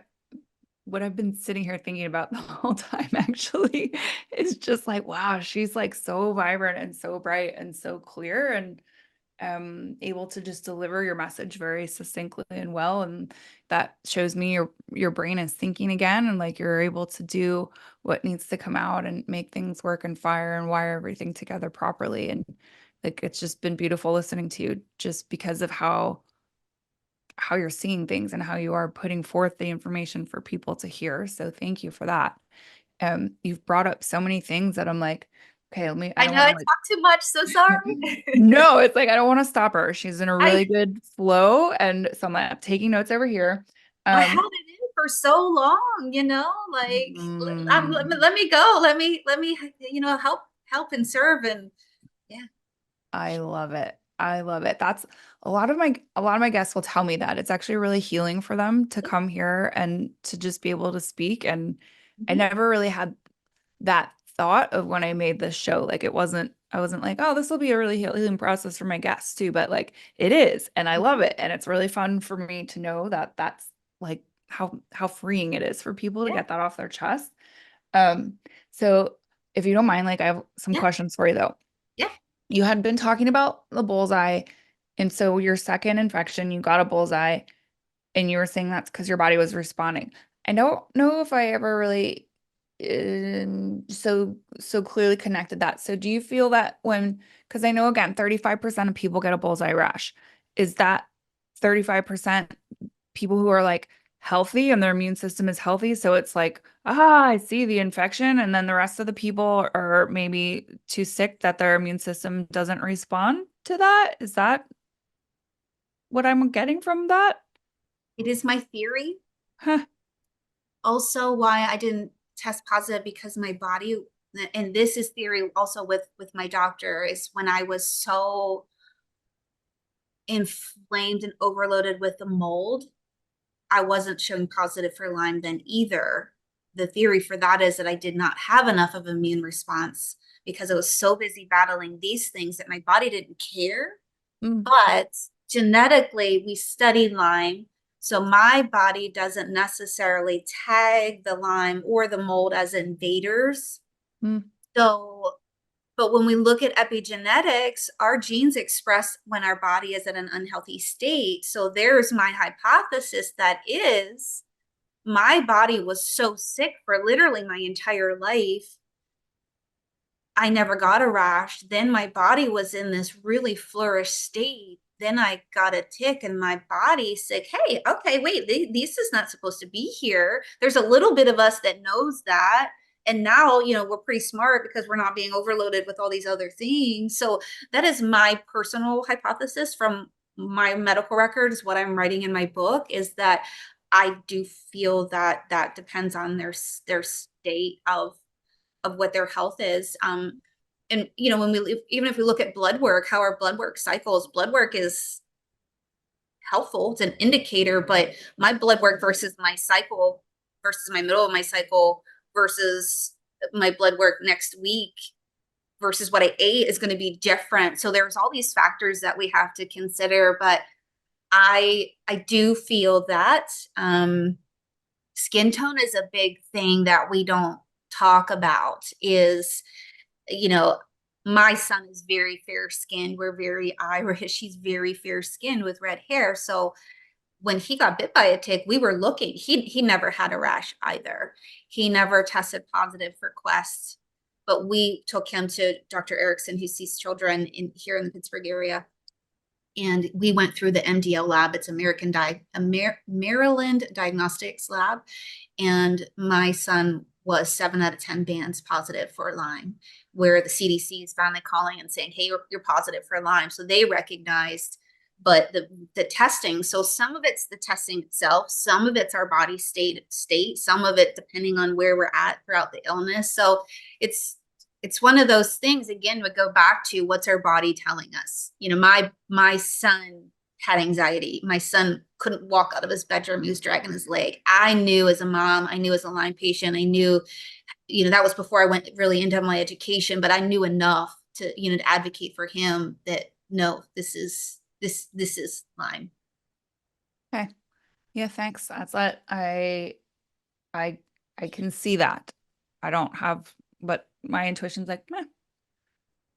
Speaker 1: what I've been sitting here thinking about the whole time actually is just like, wow, she's like so vibrant and so bright and so clear. And able to just deliver your message very succinctly and well. And that shows me your brain is thinking again, and like you're able to do what needs to come out and make things work and fire and wire everything together properly. And like it's just been beautiful listening to you just because of how you're seeing things and how you are putting forth the information for people to hear. So thank you for that. You've brought up so many things that I'm like, okay, I
Speaker 2: I
Speaker 1: don't
Speaker 2: know
Speaker 1: want
Speaker 2: I
Speaker 1: to like,
Speaker 2: talk too much, so sorry.
Speaker 1: no, it's like, I don't want to stop her. She's in a really
Speaker 2: I
Speaker 1: good flow. And so I'm like, I'm taking notes over here.
Speaker 2: I had
Speaker 1: Um,
Speaker 2: it in for so long, like
Speaker 1: mm,
Speaker 2: let me go. Let me help and serve and yeah.
Speaker 1: I love it. I love it. That's a lot of my guests will tell me that it's actually really healing for them to come here and to just be able to speak. And I
Speaker 2: Mhm.
Speaker 1: never really had that thought of when I made this show. Like I wasn't like, oh, this will be a really healing process for my guests too, but like it is, and I love it. And it's really fun for me to know that that's like how freeing it is for people to
Speaker 2: Yeah,
Speaker 1: get that off their chest. Um, so if you don't mind, like I have some
Speaker 2: yeah,
Speaker 1: questions for you though.
Speaker 2: yeah.
Speaker 1: You had been talking about the bullseye, and so your second infection, you got a bullseye, and you were saying that's because your body was responding. I don't know if I ever really so clearly connected that. So do you feel that when, because I know again, 35% of people get a bullseye rash. Is that 35% people who are like healthy and their immune system is healthy? So it's like, I see the infection, and then the rest of the people are maybe too sick that their immune system doesn't respond to that? Is that what I'm getting from that?
Speaker 2: It is my theory.
Speaker 1: Huh.
Speaker 2: Also, why I didn't test positive because my body, and this is theory also with my doctor, is when I was so inflamed and overloaded with the mold, I wasn't showing positive for Lyme then either. The theory for that is that I did not have enough of immune response because I was so busy battling these things that my body didn't care.
Speaker 1: Mm,
Speaker 2: But genetically, we studied Lyme. So my body doesn't necessarily tag the Lyme or the mold as invaders.
Speaker 1: mm,
Speaker 2: So, but when we look at epigenetics, our genes express when our body is at an unhealthy state. So there's my hypothesis that is my body was so sick for literally my entire life. I never got a rash. Then my body was in this really flourished state. Then I got a tick, and my body said, hey, okay, wait, this is not supposed to be here. There's a little bit of us that knows that. And now, we're pretty smart because we're not being overloaded with all these other things. So that is my personal hypothesis from my medical records. What I'm writing in my book is that I do feel that that depends on their state of what their health is. And when even if we look at blood work, how our blood work cycles, blood work is helpful. It's an indicator, but my blood work versus my cycle versus my middle of my cycle versus my blood work next week versus what I ate is going to be different. So there's all these factors that we have to consider, but I do feel that skin tone is a big thing that we don't talk about is you know, my son is very fair skinned. We're very Irish. He's very fair skinned with red hair. So when he got bit by a tick, we were looking. He never had a rash either. He never tested positive for Quest, but we took him to Dr. Erickson, who sees children here in the Pittsburgh area. And we went through the MDL lab. It's Maryland Diagnostics Lab, and my son was 7 out of 10 bands positive for Lyme, where the CDC is finally calling and saying, hey, you're positive for Lyme. So they recognized, but the testing, so some of it's the testing itself, some of it's our body state, some of it depending on where we're at throughout the illness. So it's it's one of those things again would go back to what's our body telling us. My son had anxiety. My son couldn't walk out of his bedroom. He was dragging his leg. I knew as a mom, I knew as a Lyme patient, I knew, that was before I went really into my education, but I knew enough to advocate for him that no, this is Lyme.
Speaker 1: okay. Yeah, thanks. That's what I I can see that. I don't have, but my intuition's like, meh,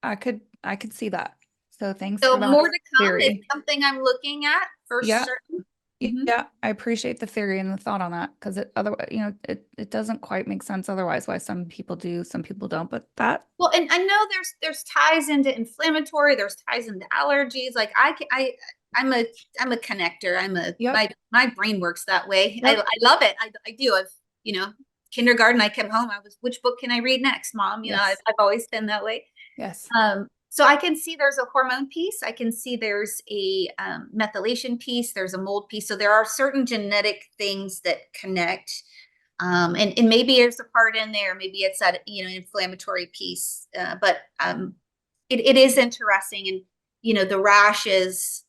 Speaker 1: I could see that. So thanks
Speaker 2: So
Speaker 1: for that
Speaker 2: more to come. It's
Speaker 1: theory.
Speaker 2: something I'm looking at for
Speaker 1: Yeah.
Speaker 2: certain. Mhm.
Speaker 1: Yeah, I appreciate the theory and the thought on that because it otherwise, it doesn't quite make sense otherwise why some people do, some people don't. But that,
Speaker 2: Well, and I know there's ties into inflammatory, there's ties into allergies. Like I'm a I'm a connector.
Speaker 1: yep,
Speaker 2: My brain works that way.
Speaker 1: yep,
Speaker 2: I love it. I do. I've, you know, kindergarten, I came home, I was, which book can I read next, Mom? You know,
Speaker 1: yes,
Speaker 2: I've always been that way.
Speaker 1: yes.
Speaker 2: So I can see there's a hormone piece. I can see there's a methylation piece. There's a mold piece. So there are certain genetic things that connect. And maybe there's a part in there. Maybe it's that, you know, inflammatory piece. But it is interesting. And, you know, the rash is,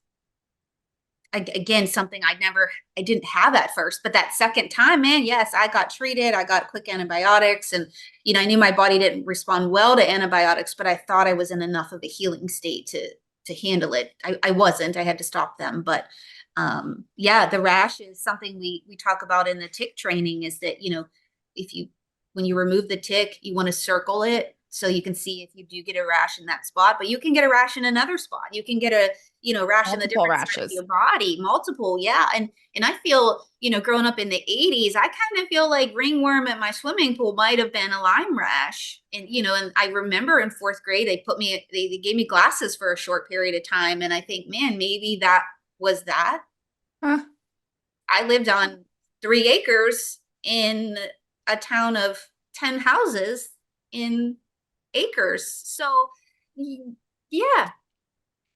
Speaker 2: again, something I didn't have at first, but that second time, man, yes, I got treated. I got quick antibiotics, and, you know, I knew my body didn't respond well to antibiotics, but I thought I was in enough of a healing state to handle it. I wasn't. I had to stop them. But yeah, the rash is something we talk about in the tick training, is that, you know, if you, when you remove the tick, you want to circle it so you can see if you do get a rash in that spot, but you can get a rash in another spot. You can get a, you know, rash in the
Speaker 1: Multiple
Speaker 2: different side of
Speaker 1: rashes.
Speaker 2: your body, multiple. Yeah. And I feel, you know, growing up in the 80s, I kind of feel like ringworm at my swimming pool might have been a Lyme rash. And, you know, and I remember in fourth grade, they gave me glasses for a short period of time. And I think, man, maybe that was that.
Speaker 1: Huh.
Speaker 2: I lived on 3 acres in a town of 10 houses in acres. So, yeah,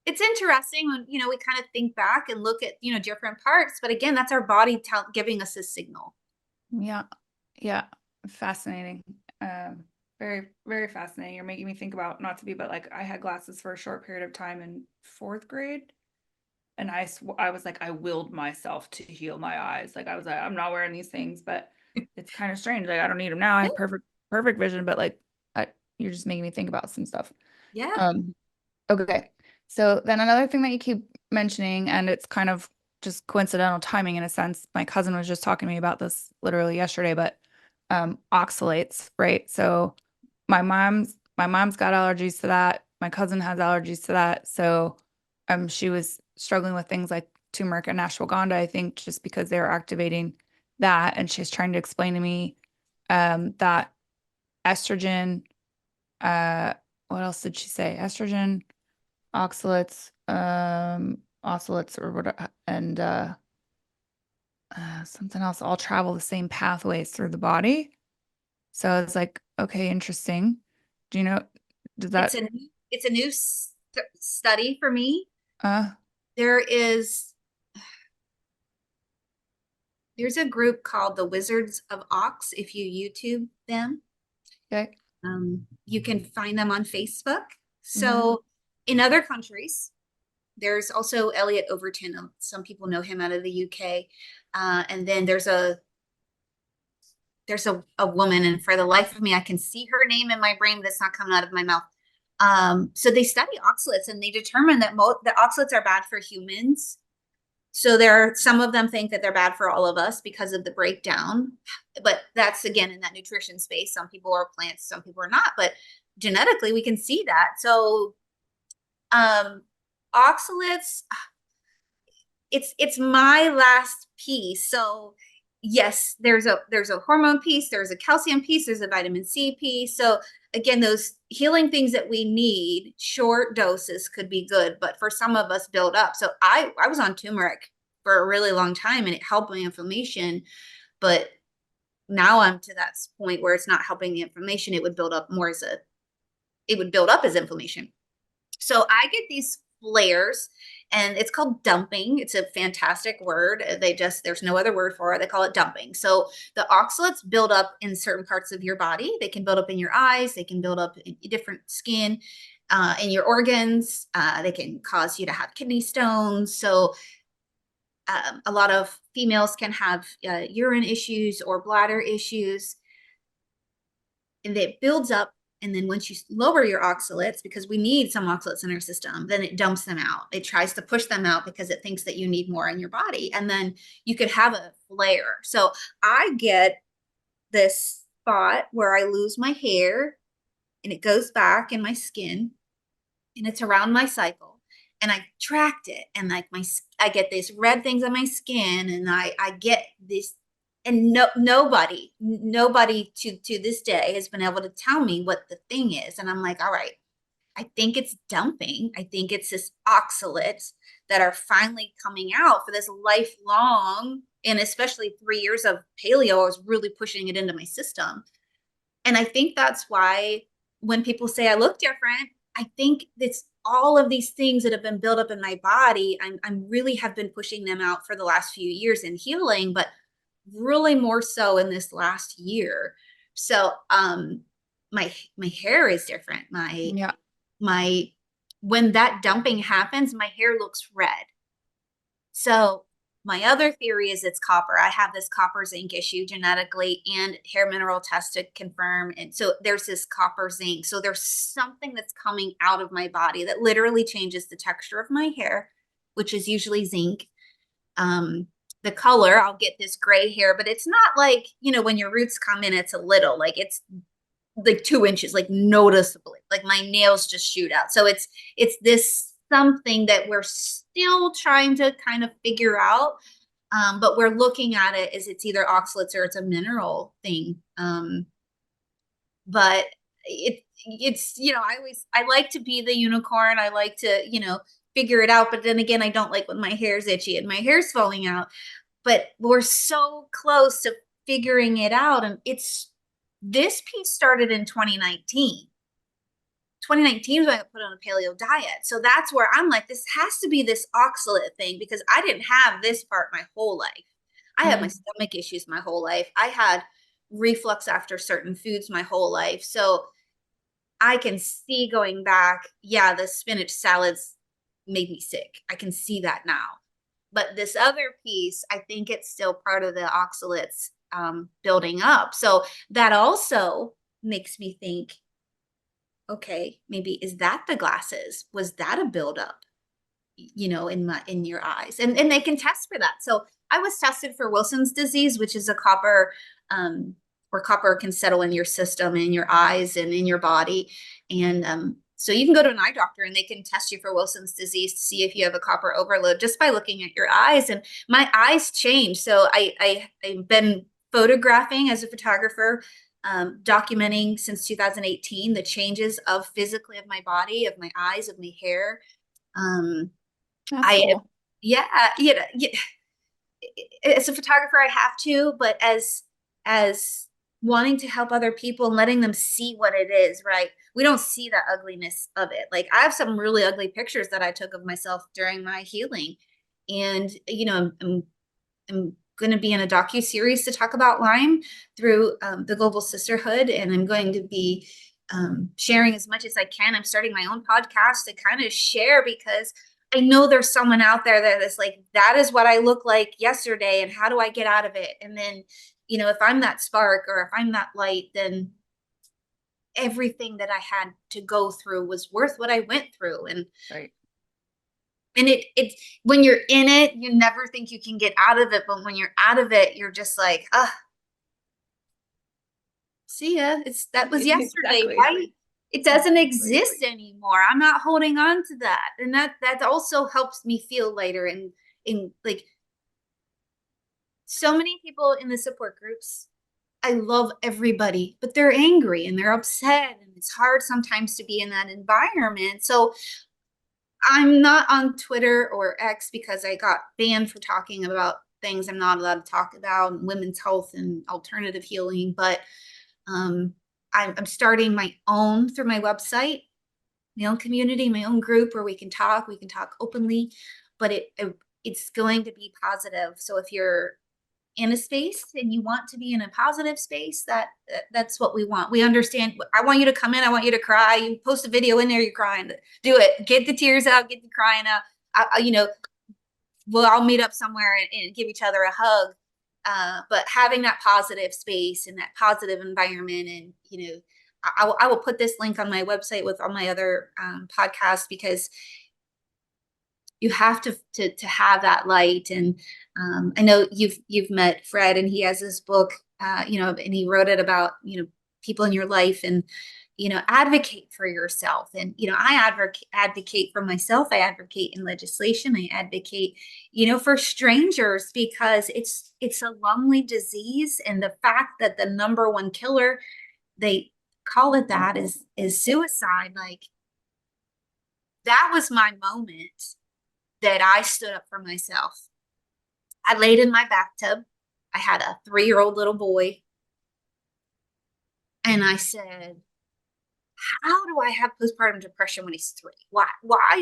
Speaker 2: it's interesting when, you know, we kind of think back and look at, you know, different parts. But again, that's our body giving us a signal.
Speaker 1: Yeah, yeah. Fascinating. Very, very fascinating. You're making me think about, not to be, but like I had glasses for a short period of time in fourth grade. And I was like, I willed myself to heal my eyes. Like I was like, I'm not wearing these things, but it's kind of strange. Like I don't need them now. I
Speaker 2: Yeah.
Speaker 1: have perfect vision, but like you're just making me think about some stuff.
Speaker 2: Yeah.
Speaker 1: Um, okay. So then another thing that you keep mentioning, and it's kind of just coincidental timing in a sense. My cousin was just talking to me about this literally yesterday, but oxalates, right? So my mom's got allergies to that. My cousin has allergies to that. So she was struggling with things like turmeric and ashwagandha, I think, just because they were activating that. And she's trying to explain to me that estrogen, uh, what else did she say? Estrogen, oxalates or what, and something else all travel the same pathways through the body. So I was like, okay, interesting. Do you know, does that,
Speaker 2: It's a new study for me.
Speaker 1: uh,
Speaker 2: There is, there's a group called the Wizards of Ox. If you YouTube them,
Speaker 1: okay.
Speaker 2: you can find them on Facebook.
Speaker 1: Hmm.
Speaker 2: So in other countries, there's also Elliot Overton. Some people know him out of the UK. And then there's a woman, and for the life of me, I can see her name in my brain, but it's not coming out of my mouth. So they study oxalates, and they determine that the oxalates are bad for humans. So some of them think that they're bad for all of us because of the breakdown. But that's, again, in that nutrition space. Some people are plants, some people are not. But genetically, we can see that. So um, oxalates, it's my last piece. So yes, there's a hormone piece, there's a calcium piece, there's a vitamin C piece. So again, those healing things that we need, short doses could be good, but for some of us build up. So I was on turmeric for a really long time, and it helped my inflammation, but now I'm to that point where it's not helping the inflammation. It would build up as inflammation. So I get these flares, and it's called dumping. It's a fantastic word. There's no other word for it. They call it dumping. So the oxalates build up in certain parts of your body. They can build up in your eyes. They can build up in different skin, in your organs. They can cause you to have kidney stones. So a lot of females can have urine issues or bladder issues, and it builds up. And then once you lower your oxalates, because we need some oxalates in our system, then it dumps them out. It tries to push them out because it thinks that you need more in your body. And then you could have a flare. So I get this spot where I lose my hair, and it goes back in my skin, and it's around my cycle. and I tracked it, and like I get these red things on my skin, and I get this, and nobody to this day has been able to tell me what the thing is. And I'm like, all right, I think it's dumping. I think it's this oxalates that are finally coming out for this lifelong, and especially 3 years of paleo, I was really pushing it into my system. And I think that's why when people say I look different, I think it's all of these things that have been built up in my body. I'm really have been pushing them out for the last few years in healing, but really more so in this last year. So my hair is different.
Speaker 1: Yeah.
Speaker 2: My when that dumping happens, my hair looks red. So my other theory is it's copper. I have this copper zinc issue genetically, and hair mineral test to confirm. And so there's this copper zinc. So there's something that's coming out of my body that literally changes the texture of my hair, which is usually zinc. The color, I'll get this gray hair, but it's not like, when your roots come in, it's a little, like it's like 2 inches, like noticeably, like my nails just shoot out. So it's this something that we're still trying to kind of figure out. But we're looking at it as it's either oxalates or it's a mineral thing. But it's I like to be the unicorn. I like to figure it out. But then again, I don't like when my hair's itchy and my hair's falling out. But we're so close to figuring it out, and this piece started in 2019. 2019 was when I put on a paleo diet. So that's where I'm like, this has to be this oxalate thing, because I didn't have this part my whole life. I had my stomach issues my whole life. I had reflux after certain foods my whole life. So I can see going back, yeah, the spinach salads made me sick. I can see that now. But this other piece, I think it's still part of the oxalates building up. So that also makes me think, okay, maybe is that the glasses? Was that a buildup, in your eyes? And they can test for that. So I was tested for Wilson's disease, which is a copper, where copper can settle in your system, in your eyes, and in your body. And so you can go to an eye doctor and they can test you for Wilson's disease to see if you have a copper overload just by looking at your eyes. And my eyes changed. So I've been photographing as a photographer, documenting since 2018 the changes of physically of my body, of my eyes, of my hair.
Speaker 1: That's
Speaker 2: I
Speaker 1: cool.
Speaker 2: Yeah, yeah, as a photographer I have to, but as wanting to help other people and letting them see what it is, right? We don't see the ugliness of it. Like, I have some really ugly pictures that I took of myself during my healing. And I'm going to be in a docu-series to talk about Lyme through the Global Sisterhood, and I'm going to be sharing as much as I can. I'm starting my own podcast to kind of share, because I know there's someone out there that is like, that is what I look like yesterday, and how do I get out of it? And then, if I'm that spark, or if I'm that light, then everything that I had to go through was worth what I went through. And
Speaker 1: Right.
Speaker 2: it's when you're in it, you never think you can get out of it. But when you're out of it, you're just like, see ya. That was yesterday,
Speaker 1: Exactly.
Speaker 2: right? It doesn't
Speaker 1: Exactly.
Speaker 2: exist anymore. I'm not holding on to that. And that also helps me feel lighter. And in like, so many people in the support groups, I love everybody, but they're angry and they're upset, and it's hard sometimes to be in that environment. So I'm not on Twitter or X, because I got banned for talking about things I'm not allowed to talk about, and women's health and alternative healing. But I'm starting my own through my website, my own community, my own group, where we can talk openly, but it's going to be positive. So if you're in a space and you want to be in a positive space, that's what we want. We understand. I want you to come in. I want you to cry. You post a video in there, you're crying. Do it. Get the tears out. Get the crying out. We'll all meet up somewhere and give each other a hug. But having that positive space and that positive environment, and I will put this link on my website with all my other podcasts, because you have to have that light. And I know you've met Fred, and he has this book, and he wrote it about people in your life. And advocate for yourself. And, I advocate for myself. I advocate in legislation. I advocate, for strangers, because it's a lonely disease. And the fact that the number one killer, they call it that, is suicide. Like, that was my moment that I stood up for myself. I laid in my bathtub. I had a 3-year-old little boy. And I said, how do I have postpartum depression when he's 3? Why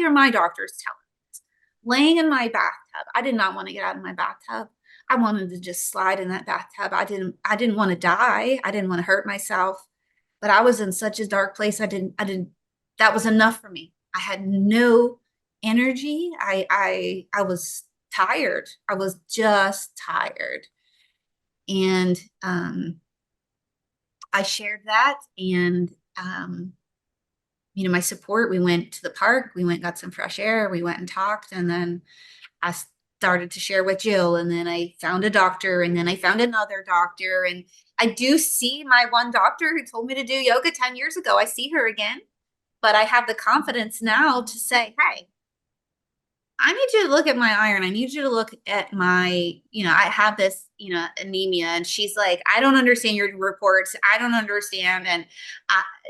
Speaker 2: are my doctors telling me this? Laying in my bathtub. I did not want to get out of my bathtub. I wanted to just slide in that bathtub. I didn't want to die. I didn't want to hurt myself. But I was in such a dark place. That was enough for me. I had no energy. I was tired. I was just tired. And I shared that, and my support, we went to the park, we went, got some fresh air, we went and talked, and then I started to share with Jill, and then I found a doctor, and then I found another doctor, and I do see my one doctor who told me to do yoga 10 years ago. I see her again, but I have the confidence now to say, hey, I need you to look at my iron. I need you to look at my, I have this, anemia. And she's like, I don't understand your reports. I don't understand. And,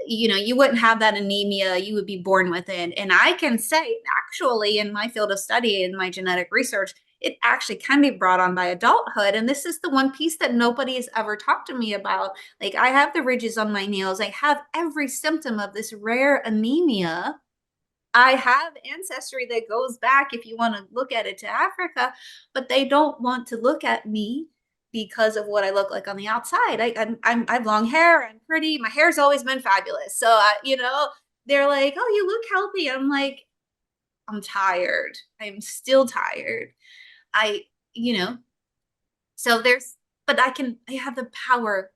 Speaker 2: you wouldn't have that anemia. You would be born with it. And I can say, actually, in my field of study, in my genetic research, it actually can be brought on by adulthood. And this is the one piece that nobody has ever talked to me about. Like, I have the ridges on my nails. I have every symptom of this rare anemia. I have ancestry that goes back, if you want to look at it, to Africa, but they don't want to look at me because of what I look like on the outside. I have long hair. I'm pretty. My hair's always been fabulous. So, they're like, oh, you look healthy. I'm like, I'm tired. I'm still tired. I, you know, so but I have the power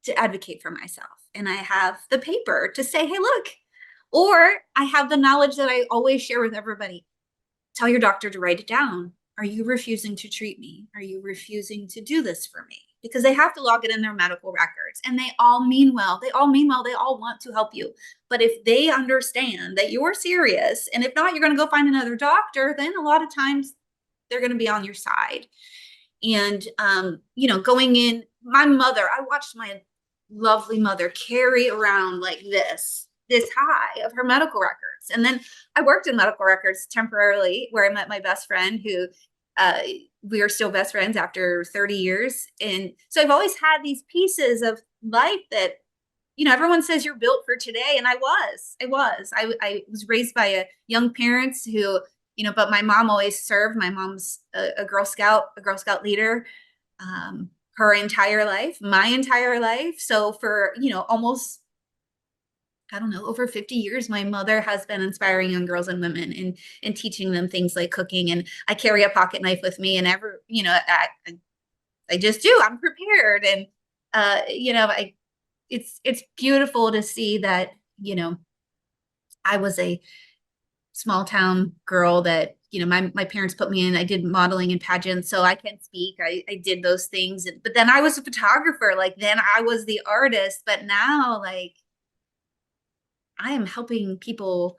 Speaker 2: to advocate for myself. And I have the paper to say, hey, look, or I have the knowledge that I always share with everybody. Tell your doctor to write it down. Are you refusing to treat me? Are you refusing to do this for me? Because they have to log it in their medical records, and they all mean well. They all mean well. They all want to help you. But if they understand that you're serious, and if not, you're going to go find another doctor, then a lot of times they're going to be on your side. And, going in, my mother, I watched my lovely mother carry around like this high of her medical records. And then I worked in medical records temporarily, where I met my best friend, who we are still best friends after 30 years. And so I've always had these pieces of life that, everyone says you're built for today. And I was raised by a young parents who, but my mom always served. My mom's a Girl Scout leader, her entire life, my entire life. So for, almost, I don't know, over 50 years, my mother has been inspiring young girls and women, and teaching them things like cooking. And I carry a pocket knife with me, and I just do. I'm prepared. And, it's beautiful to see that, I was a small town girl that, my parents put me in. I did modeling and pageants, so I can speak. I did those things. But then I was a photographer. Like, then I was the artist. But now, like, I am helping people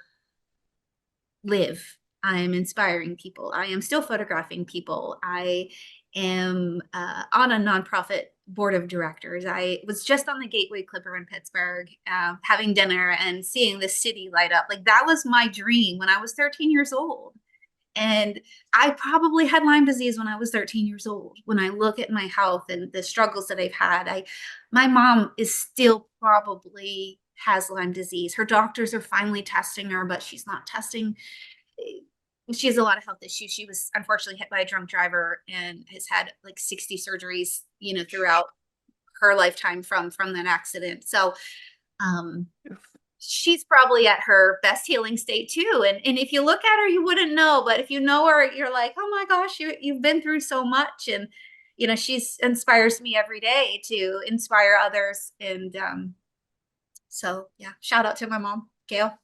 Speaker 2: live. I am inspiring people. I am still photographing people. I am on a nonprofit board of directors. I was just on the Gateway Clipper in Pittsburgh, having dinner and seeing the city light up. Like, that was my dream when I was 13 years old. And I probably had Lyme disease when I was 13 years old. When I look at my health and the struggles that I've had, my mom is still probably has Lyme disease. Her doctors are finally testing her, but she's not testing. She has a lot of health issues. She was unfortunately hit by a drunk driver and has had like 60 surgeries, throughout her lifetime from that accident. So, she's probably at her best healing state too. And if you look at her, you wouldn't know, but if you know her, you're like, oh my gosh, you've been through so much. And, she's inspires me every day to inspire others. And, so yeah, shout out to my mom, Gail.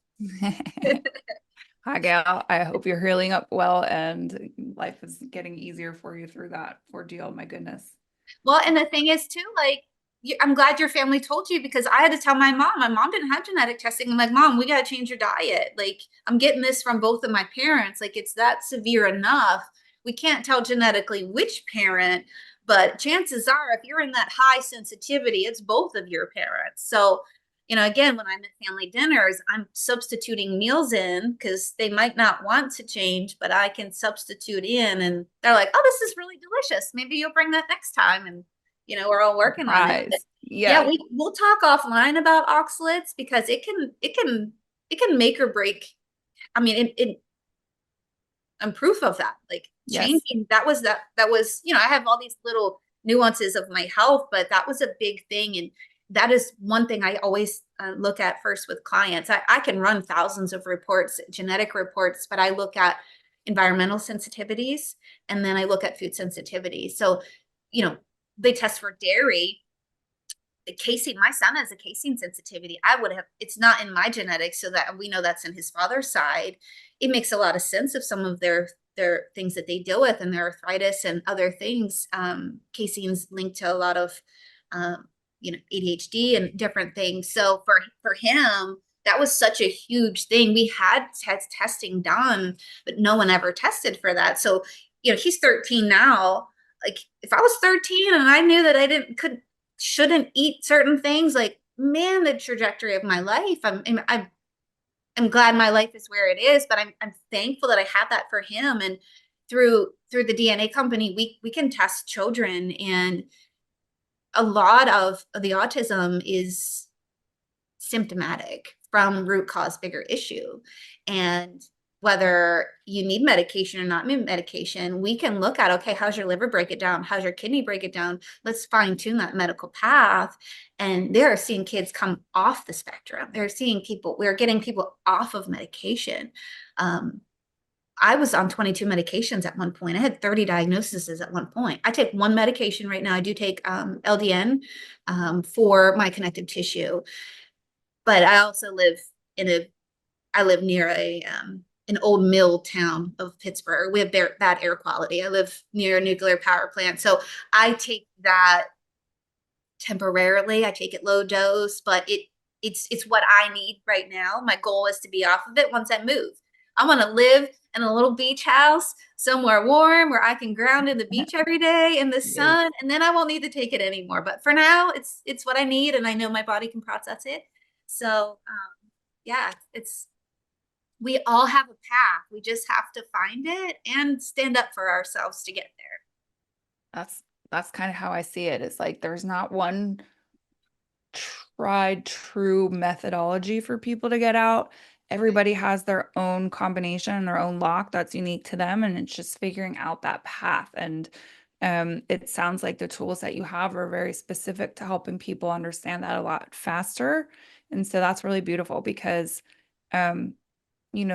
Speaker 1: Hi, Gail. I hope you're healing up well and life is getting easier for you through that ordeal. My goodness.
Speaker 2: Well, and the thing is too, like, I'm glad your family told you, because I had to tell my mom. My mom didn't have genetic testing. I'm like, Mom, we got to change your diet. Like, I'm getting this from both of my parents. Like, it's that severe enough. We can't tell genetically which parent, but chances are, if you're in that high sensitivity, it's both of your parents. So, again, when I'm at family dinners, I'm substituting meals in because they might not want to change, but I can substitute in, and they're like, oh, this is really delicious. Maybe you'll bring that next time. And we're all working on it. But
Speaker 1: Surprise.
Speaker 2: yeah,
Speaker 1: Yeah.
Speaker 2: we'll talk offline about oxalates, because it can make or break. I mean, I'm proof of that. Like,
Speaker 1: Yes.
Speaker 2: changing, that was, I have all these little nuances of my health, but that was a big thing. And that is one thing I always look at first with clients. I can run thousands of reports, genetic reports, but I look at environmental sensitivities, and then I look at food sensitivity. So, you know, they test for dairy. The casein, my son has a casein sensitivity. It's not in my genetics, so that we know that's in his father's side. It makes a lot of sense of some of their things that they deal with, and their arthritis and other things. Casein's linked to a lot of ADHD and different things. So for him, that was such a huge thing. We had testing done, but no one ever tested for that. So, he's 13 now. Like, if I was 13 and I knew that I shouldn't eat certain things, like, man, the trajectory of my life. I'm glad my life is where it is, but I'm thankful that I have that for him. And through the DNA company, we can test children, and a lot of the autism is symptomatic from root cause bigger issue. And whether you need medication or not need medication, we can look at, okay, how's your liver break it down? How's your kidney break it down? Let's fine tune that medical path. And they're seeing kids come off the spectrum. We're getting people off of medication. I was on 22 medications at one point. I had 30 diagnoses at one point. I take one medication right now. I do take LDN for my connective tissue, but I also live near an old mill town of Pittsburgh. We have bad air quality. I live near a nuclear power plant. So I take that temporarily. I take it low dose, but it's what I need right now. My goal is to be off of it once I move. I want to live in a little beach house somewhere warm where I can ground in the beach every day in the
Speaker 1: Yes.
Speaker 2: sun, and then I won't need to take it anymore. But for now, it's what I need, and I know my body can process it. So yeah, we all have a path. We just have to find it and stand up for ourselves to get there.
Speaker 1: That's kind of how I see it. It's like there's not one tried true methodology for people to get out. Everybody has their own combination, their own lock that's unique to them, and it's just figuring out that path. And it sounds like the tools that you have are very specific to helping people understand that a lot faster. And so that's really beautiful because um,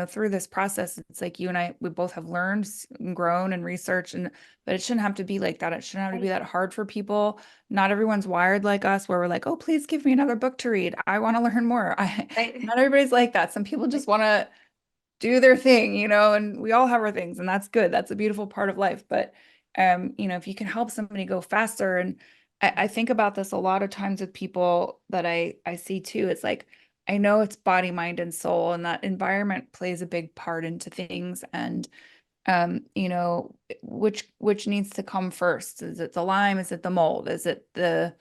Speaker 1: through this process, it's like you and I, we both have learned and grown and researched, but it shouldn't have to be like that. It shouldn't have to be that hard for people. Not everyone's wired like us, where we're like, oh, please give me another book to read. I want to learn more.
Speaker 2: Right.
Speaker 1: Not everybody's like that. Some people just want to do their thing, and we all have our things, and that's good. That's a beautiful part of life. But if you can help somebody go faster, and I think about this a lot of times with people that I see too. It's like I know it's body, mind, and soul, and that environment plays a big part into things. And which needs to come first? Is it the Lyme? Is it the mold? Is it the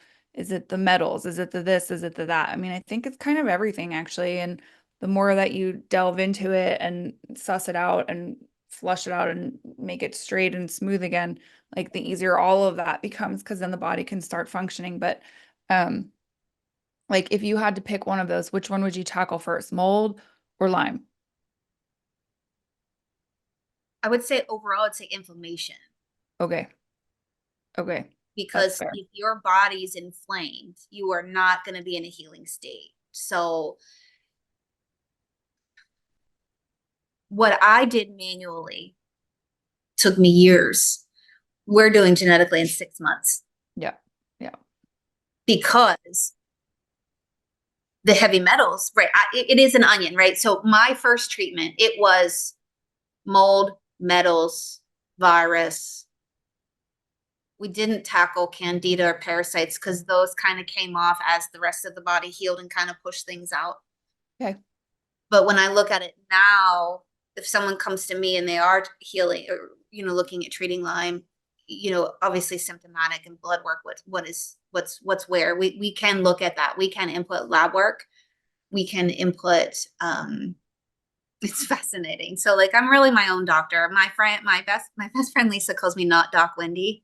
Speaker 1: metals? Is it the this? Is it the that? I mean, I think it's kind of everything actually. And the more that you delve into it and suss it out and flush it out and make it straight and smooth again, like the easier all of that becomes because then the body can start functioning. But um, like if you had to pick one of those, which one would you tackle first, mold or Lyme?
Speaker 2: I would say overall, it's like inflammation,
Speaker 1: Okay. Okay. That's
Speaker 2: because
Speaker 1: fair.
Speaker 2: if your body's inflamed, you are not going to be in a healing state. So what I did manually took me years. We're doing genetically in 6 months,
Speaker 1: Yeah. Yeah.
Speaker 2: because the heavy metals, right? It is an onion, right? So my first treatment, it was mold, metals, virus, we didn't tackle candida or parasites because those kind of came off as the rest of the body healed and kind of pushed things out.
Speaker 1: Okay.
Speaker 2: But when I look at it now, if someone comes to me and they are healing or, looking at treating Lyme, obviously symptomatic and blood work, what's where we can look at that. We can input lab work. We can input, it's fascinating. So like, I'm really my own doctor. My best friend Lisa calls me not Doc Wendy,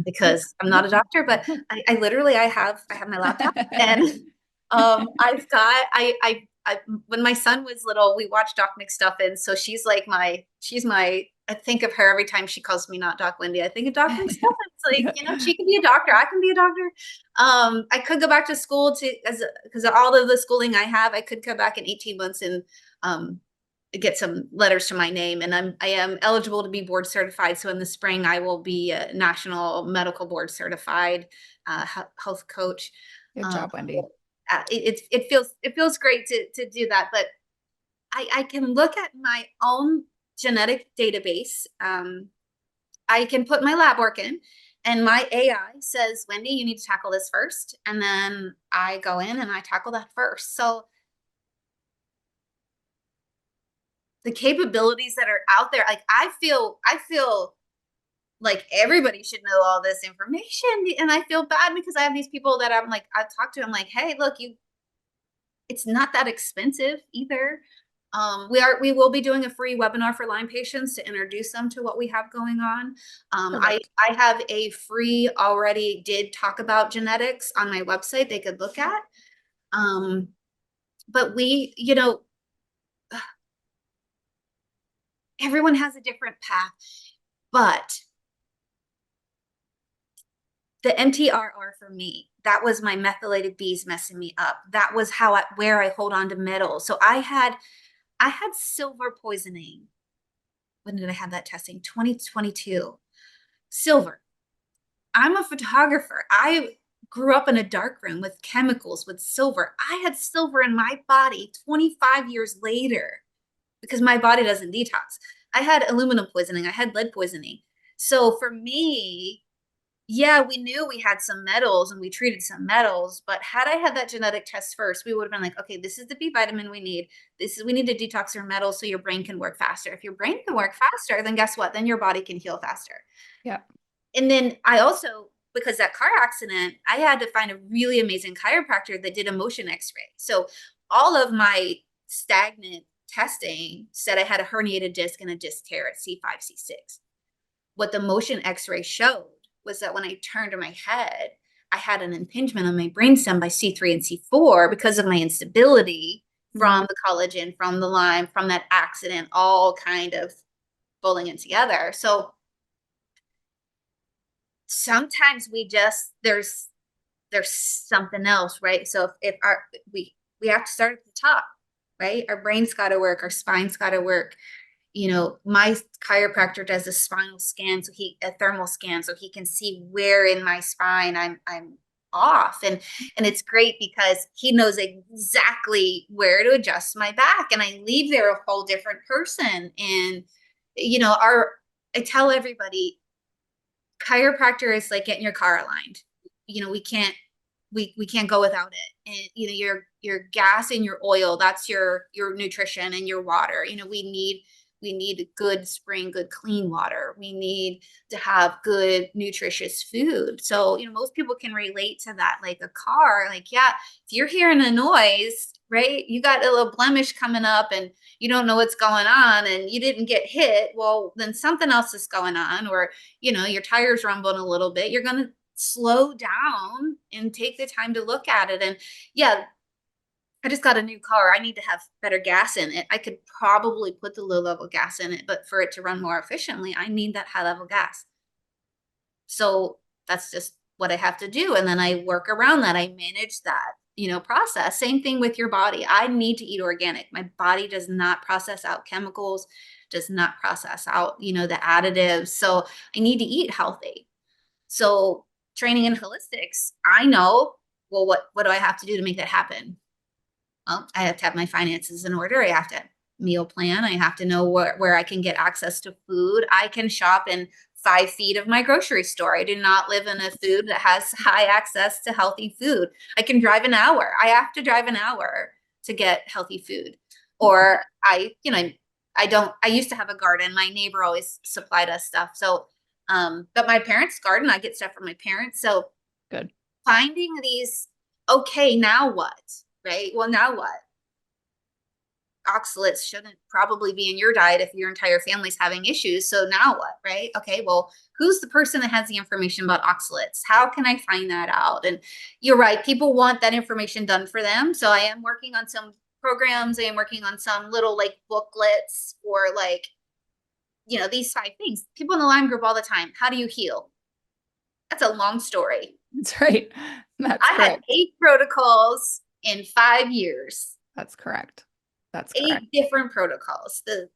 Speaker 2: because I'm not a doctor, but I literally, I have my laptop and, when my son was little, we watched Doc McStuffin. So I think of her every time she calls me not Doc Wendy. I think of Doc McStuffin. It's like, she can be a doctor. I can be a doctor. I could go back to school because of all of the schooling I have, I could come back in 18 months and, get some letters to my name, and I am eligible to be board certified. So in the spring, I will be a national medical board certified health coach.
Speaker 1: Good
Speaker 2: Um,
Speaker 1: job, Wendy.
Speaker 2: it feels great to do that, but I can look at my own genetic database. I can put my lab work in, and my AI says, Wendy, you need to tackle this first, and then I go in and I tackle that first. So the capabilities that are out there, like I feel like everybody should know all this information, and I feel bad because I have these people that I talk to. I'm like, hey, look, it's not that expensive either. We will be doing a free webinar for Lyme patients to introduce them to what we have going on. I
Speaker 1: Perfect.
Speaker 2: I have a free already did talk about genetics on my website they could look at. But everyone has a different path, but the MTRR for me, that was my methylated bees messing me up. That was where I hold on to metals. So I had silver poisoning. When did I have that testing? 2022. Silver. I'm a photographer. I grew up in a dark room with chemicals with silver. I had silver in my body 25 years later because my body doesn't detox. I had aluminum poisoning. I had lead poisoning. So for me, yeah, we knew we had some metals and we treated some metals, but had I had that genetic test first, we would have been like, okay, this is the B vitamin we need. We need to detox your metals so your brain can work faster. If your brain can work faster, then guess what? Then your body can heal faster.
Speaker 1: Yeah.
Speaker 2: And then I also, because that car accident, I had to find a really amazing chiropractor that did a motion x-ray. So all of my stagnant testing said I had a herniated disc and a disc tear at C5, C6. What the motion x-ray showed was that when I turned my head, I had an impingement on my brainstem by C3 and C4 because of my instability from the collagen, from the Lyme, from that accident, all kind of rolling in together. So sometimes there's something else, right? So if we have to start at the top, right? Our brain's got to work, our spine's got to work. My chiropractor does a spinal scan, a thermal scan, so he can see where in my spine I'm off. And it's great because he knows exactly where to adjust my back. And I leave there a whole different person. And, I tell everybody, chiropractor is like getting your car aligned. We can't go without it. And your gas and your oil, that's your nutrition and your water. We need good spring, good clean water. We need to have good nutritious food. So most people can relate to that. Like a car, like, yeah, if you're hearing a noise, right, you got a little blemish coming up and you don't know what's going on and you didn't get hit, well, then something else is going on. Or your tires rumbling a little bit, you're going to slow down and take the time to look at it. And yeah, I just got a new car. I need to have better gas in it. I could probably put the low level gas in it, but for it to run more efficiently, I need that high level gas. So that's just what I have to do. And then I work around that. I manage that, process. Same thing with your body. I need to eat organic. My body does not process out chemicals, does not process out, the additives. So I need to eat healthy. So training in holistics, I know, well, what do I have to do to make that happen? Well, I have to have my finances in order. I have to meal plan. I have to know where I can get access to food. I can shop in 5 feet of my grocery store. I do not live in a food that has high access to healthy food. I can drive an hour. I have to drive an hour to get healthy food. Or I don't, I used to have a garden. My neighbor always supplied us stuff. So, but my parents' garden, I get stuff from my parents. So
Speaker 1: Good.
Speaker 2: finding these, okay, now what? Right? Well, now what? Oxalates shouldn't probably be in your diet if your entire family's having issues. So now what, right? Okay, well, who's the person that has the information about oxalates? How can I find that out? And you're right, people want that information done for them. So I am working on some programs. I am working on some little like booklets for like, these 5 things. People in the Lyme group all the time. How do you heal? That's a long story.
Speaker 1: That's right. That's
Speaker 2: I had
Speaker 1: correct.
Speaker 2: 8 protocols in 5 years.
Speaker 1: That's correct. That's correct.
Speaker 2: 8 different protocols. The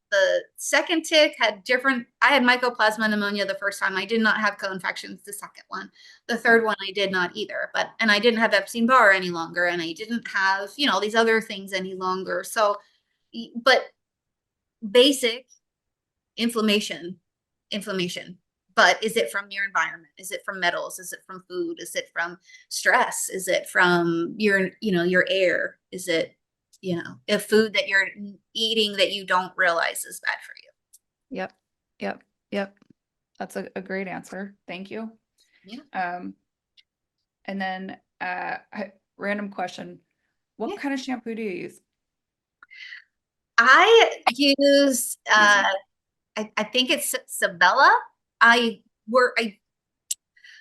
Speaker 2: second tick had different. I had mycoplasma pneumonia the first time. I did not have co-infections the second one. The third one I did not either. And I didn't have Epstein-Barr any longer, and I didn't have these other things any longer. So, but basic inflammation, inflammation. But is it from your environment? Is it from metals? Is it from food? Is it from stress? Is it from your air? Is it a food that you're eating that you don't realize is bad for you?
Speaker 1: Yep. Yep. Yep. That's a great answer. Thank you.
Speaker 2: Yeah.
Speaker 1: And then random question. What
Speaker 2: Yeah.
Speaker 1: kind of shampoo do you use?
Speaker 2: I use I think it's Sabella. I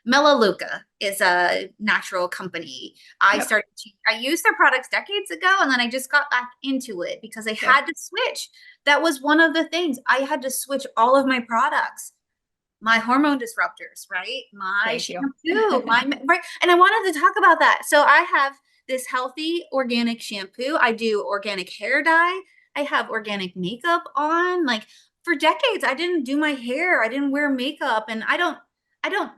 Speaker 2: Melaleuca is a natural company.
Speaker 1: Yep.
Speaker 2: I used their products decades ago, and then I just got back into it because I
Speaker 1: Yep.
Speaker 2: had to switch. That was one of the things. I had to switch all of my products, my hormone disruptors, right? My
Speaker 1: Thank you.
Speaker 2: shampoo, right. And I wanted to talk about that. So I have this healthy organic shampoo. I do organic hair dye. I have organic makeup on. Like for decades, I didn't do my hair. I didn't wear makeup, and I don't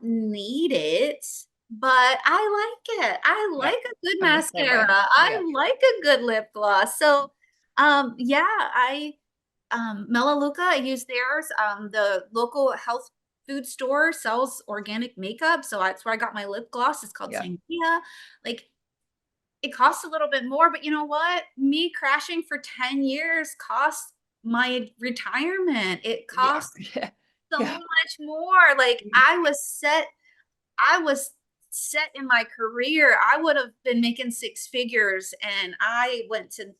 Speaker 2: need it, but I like it. I
Speaker 1: Yep.
Speaker 2: like a good
Speaker 1: I'm the same
Speaker 2: mascara.
Speaker 1: way.
Speaker 2: I
Speaker 1: Yep.
Speaker 2: like a good lip gloss. So, yeah, Melaleuca, I use theirs. The local health food store sells organic makeup, so that's where I got my lip gloss. It's called
Speaker 1: Yep.
Speaker 2: Sangria. Like it costs a little bit more, but you know what? Me crashing for 10 years cost my retirement. It
Speaker 1: Yeah.
Speaker 2: cost
Speaker 1: Yeah.
Speaker 2: so
Speaker 1: Yeah.
Speaker 2: much more. Like I was set in my career. I would have been making 6 figures, and I went to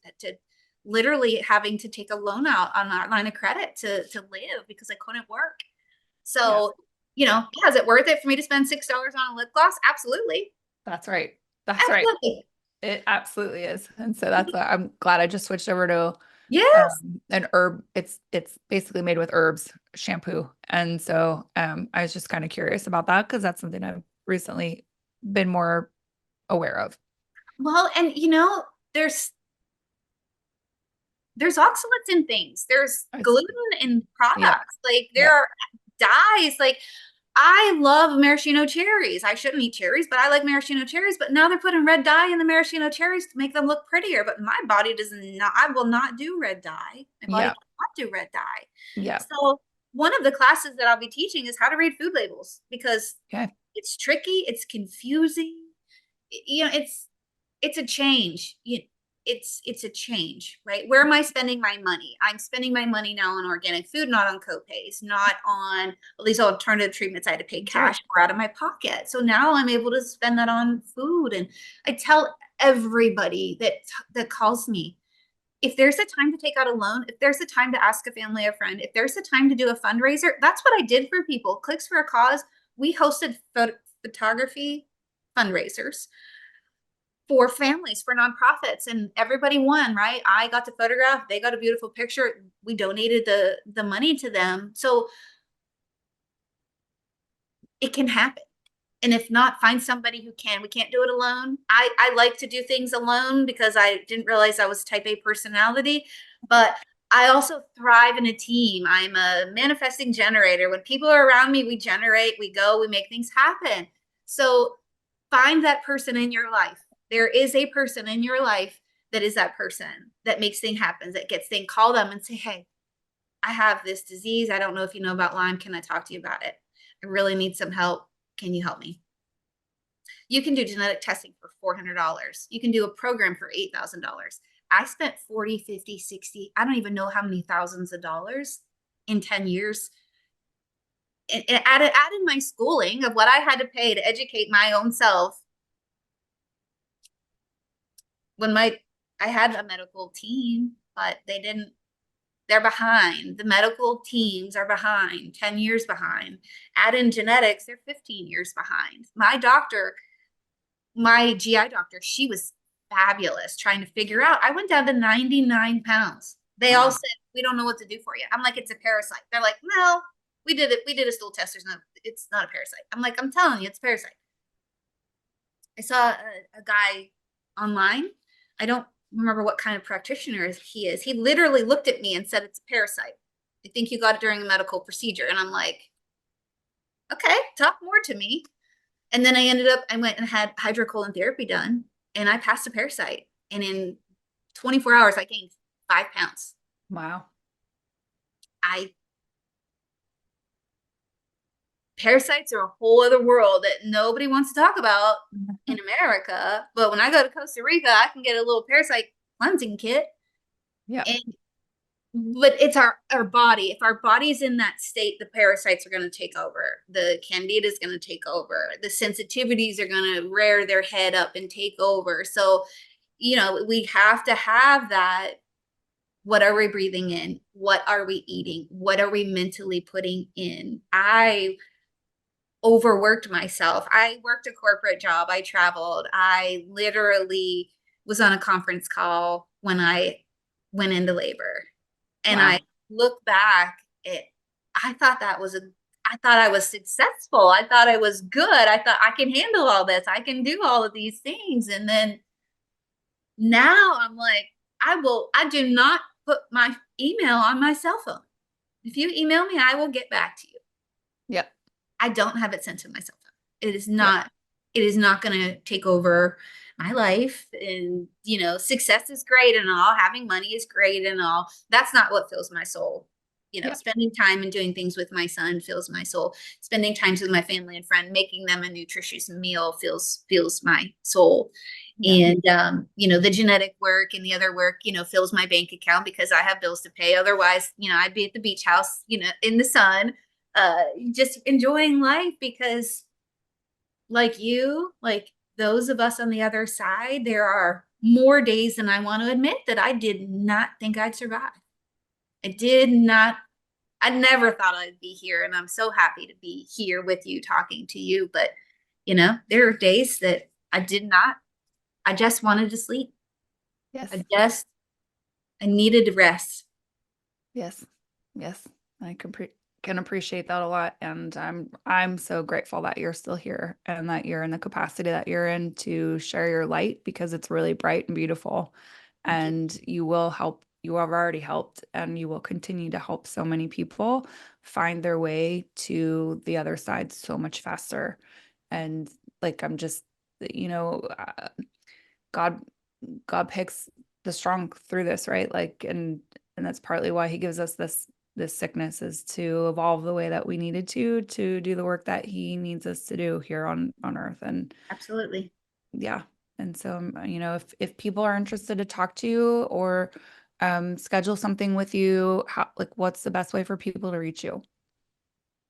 Speaker 2: literally having to take a loan out on our line of credit to live because I couldn't work.
Speaker 1: Yeah.
Speaker 2: So,
Speaker 1: Yeah.
Speaker 2: is it worth it for me to spend $6 on a lip gloss? Absolutely.
Speaker 1: That's right. That's right.
Speaker 2: Absolutely.
Speaker 1: It absolutely is. And so I'm glad I just switched over to
Speaker 2: Yes.
Speaker 1: an herb. It's basically made with herbs shampoo. And so I was just kind of curious about that because that's something I've recently been more aware of.
Speaker 2: Well, and there's oxalates in things. There's
Speaker 1: It's
Speaker 2: gluten in
Speaker 1: Yep.
Speaker 2: products. Like there
Speaker 1: Yep.
Speaker 2: are dyes. Like I love maraschino cherries. I shouldn't eat cherries, but I like maraschino cherries. But now they're putting red dye in the maraschino cherries to make them look prettier. But my body does not, I will not do red dye. My body
Speaker 1: Yep.
Speaker 2: cannot do red dye.
Speaker 1: Yep.
Speaker 2: So one of the classes that I'll be teaching is how to read food labels because
Speaker 1: Okay.
Speaker 2: it's tricky, it's confusing. It's a change. It's a change, right? Where am I spending my money? I'm spending my money now on organic food, not on copays, not on all these alternative treatments I had to pay
Speaker 1: That's right.
Speaker 2: cash for out of my pocket. So now I'm able to spend that on food. And I tell everybody that calls me, if there's a time to take out a loan, if there's a time to ask a family or friend, if there's a time to do a fundraiser, that's what I did for people. Clicks for a Cause. We hosted photography fundraisers for families, for nonprofits, and everybody won, right? I got to photograph, they got a beautiful picture. We donated the money to them. So it can happen. And if not, find somebody who can. We can't do it alone. I like to do things alone because I didn't realize I was type A personality, but I also thrive in a team. I'm a manifesting generator. When people are around me, we generate, we go, we make things happen. So find that person in your life. There is a person in your life that is that person that makes things happen, that gets call them and say, hey, I have this disease. I don't know if you know about Lyme. Can I talk to you about it? I really need some help. Can you help me? You can do genetic testing for $400. You can do a program for $8,000. I spent 40, 50, 60, I don't even know how many thousands of dollars in 10 years. And added my schooling of what I had to pay to educate my own self when I had a medical team, but they're behind. The medical teams are behind, 10 years behind. Add in genetics, they're 15 years behind. My GI doctor, she was fabulous trying to figure out. I went down to 99 pounds. They all
Speaker 1: Wow.
Speaker 2: said, we don't know what to do for you. I'm like, it's a parasite. They're like, no, we did it. We did a stool test. It's not a parasite. I'm like, I'm telling you, it's a parasite. I saw a guy online. I don't remember what kind of practitioner he is. He literally looked at me and said, it's a parasite. I think you got it during a medical procedure. And I'm like, okay, talk more to me. And then I went and had hydrocolon therapy done and I passed a parasite. And in 24 hours, I gained 5 pounds.
Speaker 1: Wow.
Speaker 2: I Parasites are a whole other world that nobody wants to talk about in America. But when I go to Costa Rica, I can get a little parasite cleansing kit.
Speaker 1: Yeah.
Speaker 2: And but it's our body. If our body is in that state, the parasites are going to take over. The candida is going to take over. The sensitivities are going to rear their head up and take over. So, we have to have that. What are we breathing in? What are we eating? What are we mentally putting in? I overworked myself. I worked a corporate job. I traveled. I literally was on a conference call when I went into labor. And I
Speaker 1: Wow.
Speaker 2: look back at I thought I was successful. I thought I was good. I thought I can handle all this. I can do all of these things. And then now I'm like, I do not put my email on my cell phone. If you email me, I will get back to you.
Speaker 1: Yep.
Speaker 2: I don't have it sent to my cell phone.
Speaker 1: Yep.
Speaker 2: It is not going to take over my life. And, success is great and all, having money is great and all. That's not what fills my soul.
Speaker 1: Yep.
Speaker 2: Spending time and doing things with my son fills my soul. Spending times with my family and friend, making them a nutritious meal fills my soul.
Speaker 1: Yeah.
Speaker 2: And the genetic work and the other work, fills my bank account because I have bills to pay. Otherwise, I'd be at the beach house, in the sun, just enjoying life because like those of us on the other side, there are more days than I want to admit that I did not think I'd survive. I did not, I never thought I'd be here. And I'm so happy to be here with you, talking to you. But, there are days that I just wanted to sleep.
Speaker 1: Yes.
Speaker 2: I needed to rest.
Speaker 1: Yes. Yes. I can appreciate that a lot. And I'm so grateful that you're still here and that you're in the capacity that you're in to share your light because it's really bright and beautiful.
Speaker 2: Thank you.
Speaker 1: And you will help, you have already helped, and you will continue to help so many people find their way to the other side so much faster. And like I'm just, you know, uh, God God picks the strong through this, right? Like, and that's partly why he gives us this sickness is to evolve the way that we needed to do the work that he needs us to do here on earth. And
Speaker 2: Absolutely.
Speaker 1: yeah. And so, if people are interested to talk to you or schedule something with you, what's the best way for people to reach you?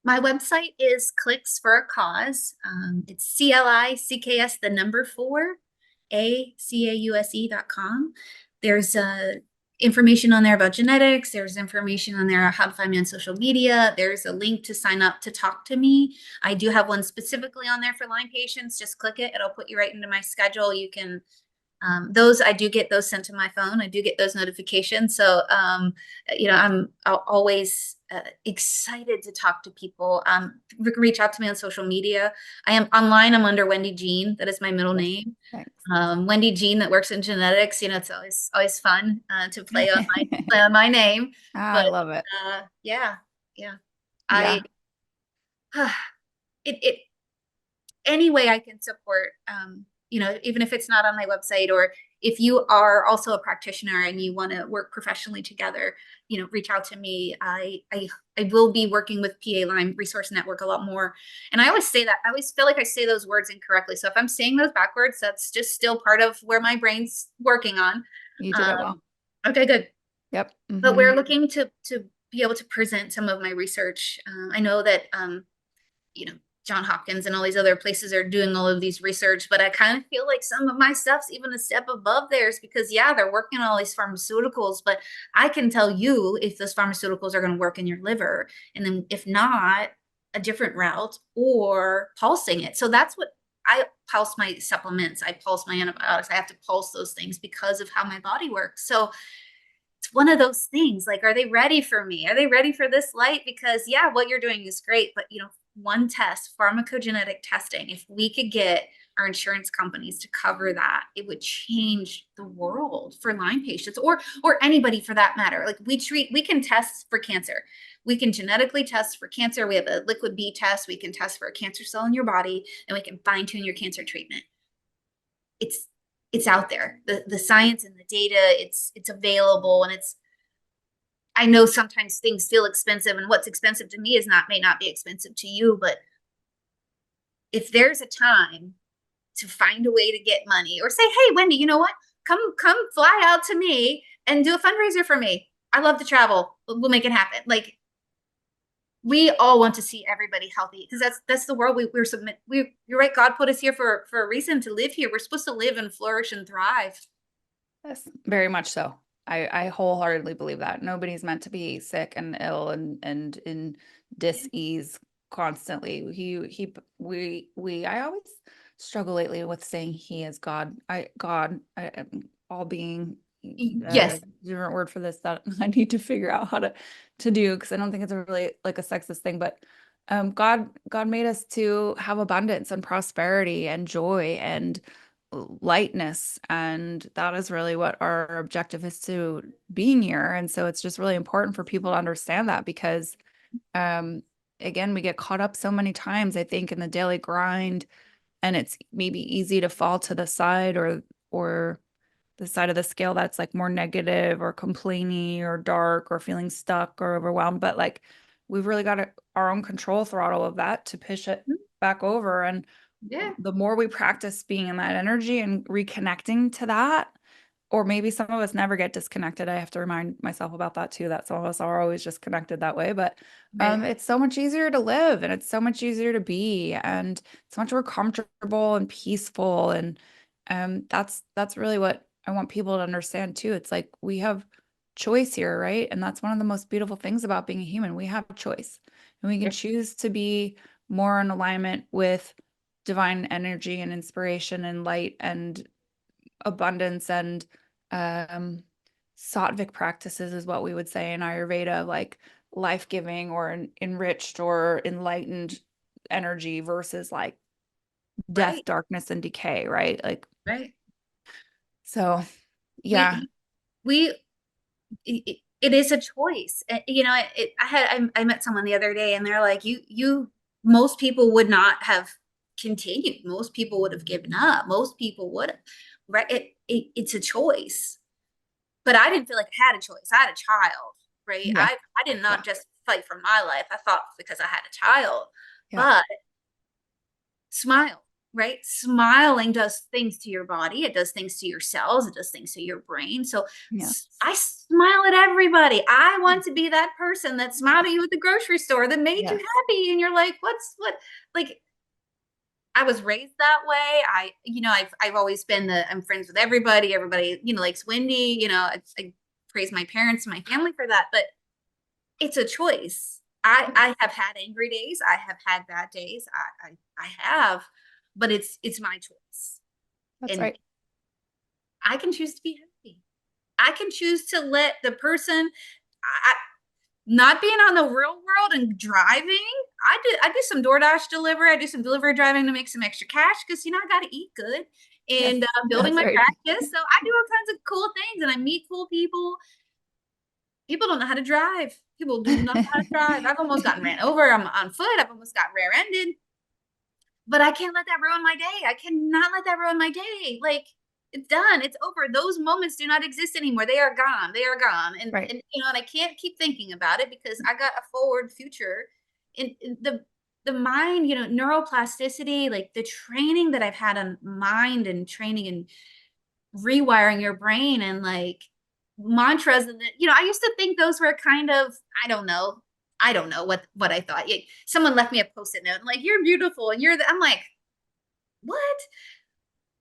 Speaker 2: My website is Clicks for a Cause. It's CLICKS, the number four, ACAUSE.com. There's information on there about genetics. There's information on there on how to find me on social media. There's a link to sign up to talk to me. I do have one specifically on there for Lyme patients. Just click it. It'll put you right into my schedule. You can I do get those sent to my phone. I do get those notifications. So, I'm always excited to talk to people. Reach out to me on social media. I am online. I'm under Wendy Jean. That is my middle
Speaker 1: Yes.
Speaker 2: name.
Speaker 1: Thanks.
Speaker 2: Wendy Jean that works in genetics. It's always fun to play on my name.
Speaker 1: Ah, I
Speaker 2: But
Speaker 1: love it.
Speaker 2: yeah, yeah. I
Speaker 1: Yeah.
Speaker 2: it any way I can support, even if it's not on my website or if you are also a practitioner and you want to work professionally together, reach out to me. I will be working with PA Lyme Resource Network a lot more. And I always say that. I always feel like I say those words incorrectly. So if I'm saying those backwards, that's just still part of where my brain's working on.
Speaker 1: You did it well.
Speaker 2: Okay, good.
Speaker 1: Yep.
Speaker 2: But we're looking to be able to present some of my research. I know that you know, John Hopkins and all these other places are doing all of these research, but I kind of feel like some of my stuff's even a step above theirs because yeah, they're working on all these pharmaceuticals, but I can tell you if those pharmaceuticals are going to work in your liver, and then if not, a different route or pulsing it. So that's what I pulse my supplements, I pulse my antibiotics. I have to pulse those things because of how my body works. So it's one of those things like, are they ready for me? Are they ready for this light? Because yeah, what you're doing is great, but one test, pharmacogenetic testing, if we could get our insurance companies to cover that, it would change the world for Lyme patients or anybody for that matter. Like we can test for cancer. We can genetically test for cancer. We have a liquid B test. We can test for a cancer cell in your body, and we can fine tune your cancer treatment. It's out there. The science and the data, it's available, and I know sometimes things feel expensive, and what's expensive to me may not be expensive to you, but if there's a time to find a way to get money or say, hey, Wendy, you know what? Come fly out to me and do a fundraiser for me. I love to travel. We'll make it happen. Like, we all want to see everybody healthy because that's the world you're right. God put us here for a reason to live here. We're supposed to live and flourish and thrive.
Speaker 1: Yes, very much so. I wholeheartedly believe that nobody's meant to be sick and ill and in dis-ease constantly. I always struggle lately with saying he is God. All being
Speaker 2: Yes.
Speaker 1: different word for this that I need to figure out how to do because I don't think it's a really like a sexist thing, but God made us to have abundance and prosperity and joy and lightness, and that is really what our objective is to being here. And so it's just really important for people to understand that because um again, we get caught up so many times, I think, in the daily grind, and it's maybe easy to fall to the side or the side of the scale that's like more negative or complaining or dark or feeling stuck or overwhelmed. But like we've really got our own control throttle of that to push it back over. And
Speaker 2: Yeah.
Speaker 1: the more we practice being in that energy and reconnecting to that, or maybe some of us never get disconnected. I have to remind myself about that too, that some of us are always just connected that way. But
Speaker 2: Right.
Speaker 1: it's so much easier to live and it's so much easier to be and it's much more comfortable and peaceful. And that's really what I want people to understand too. It's like we have choice here, right? And that's one of the most beautiful things about being a human. We have choice and we can
Speaker 2: Yeah.
Speaker 1: choose to be more in alignment with divine energy and inspiration and light and abundance and um sattvic practices is what we would say in Ayurveda, like life-giving or enriched or enlightened energy versus like death,
Speaker 2: Right.
Speaker 1: darkness, and decay, right? Like,
Speaker 2: Right.
Speaker 1: so yeah.
Speaker 2: We we it is a choice. I met someone the other day and they're like, most people would not have continued. Most people would have given up. Most people would have, right? It's a choice. But I didn't feel like I had a choice. I had a child, right?
Speaker 1: Yeah.
Speaker 2: I did
Speaker 1: Yeah.
Speaker 2: not just fight for my life. I fought because I had a child.
Speaker 1: Yeah.
Speaker 2: But smile, right? Smiling does things to your body. It does things to your cells. It does things to your brain. So
Speaker 1: Yeah.
Speaker 2: I smile at everybody. I want to be that person that smiled at you at the grocery store that made you
Speaker 1: Yes.
Speaker 2: happy. And you're like, like, I was raised that way. I've always been I'm friends with everybody. Everybody, likes Wendy. I praise my parents and my family for that, but it's a choice. I have had angry days. I have had bad days. I have, but it's my choice.
Speaker 1: That's
Speaker 2: And
Speaker 1: right.
Speaker 2: I can choose to be happy. I can choose to let the person I, not being on the real world and driving. I do some DoorDash delivery. I do some delivery driving to make some extra cash because I got to eat good
Speaker 1: Yes.
Speaker 2: and building
Speaker 1: That's
Speaker 2: my
Speaker 1: right.
Speaker 2: practice. So I do all kinds of cool things and I meet cool people. People don't know how to drive. People do not know how to drive. I've almost gotten ran over. I'm on foot. I've almost got rear-ended. But I can't let that ruin my day. I cannot let that ruin my day. Like, It's done. It's over. Those moments do not exist anymore. They are gone. They are gone.
Speaker 1: Right.
Speaker 2: And you know, and I can't keep thinking about it because I got a forward future. In the mind, you know, neuroplasticity, like the training that I've had on mind and training and rewiring your brain and like mantras and you know, I used to think those were kind of, I don't know what I thought. Someone left me a post-it note like you're beautiful and I'm like, what?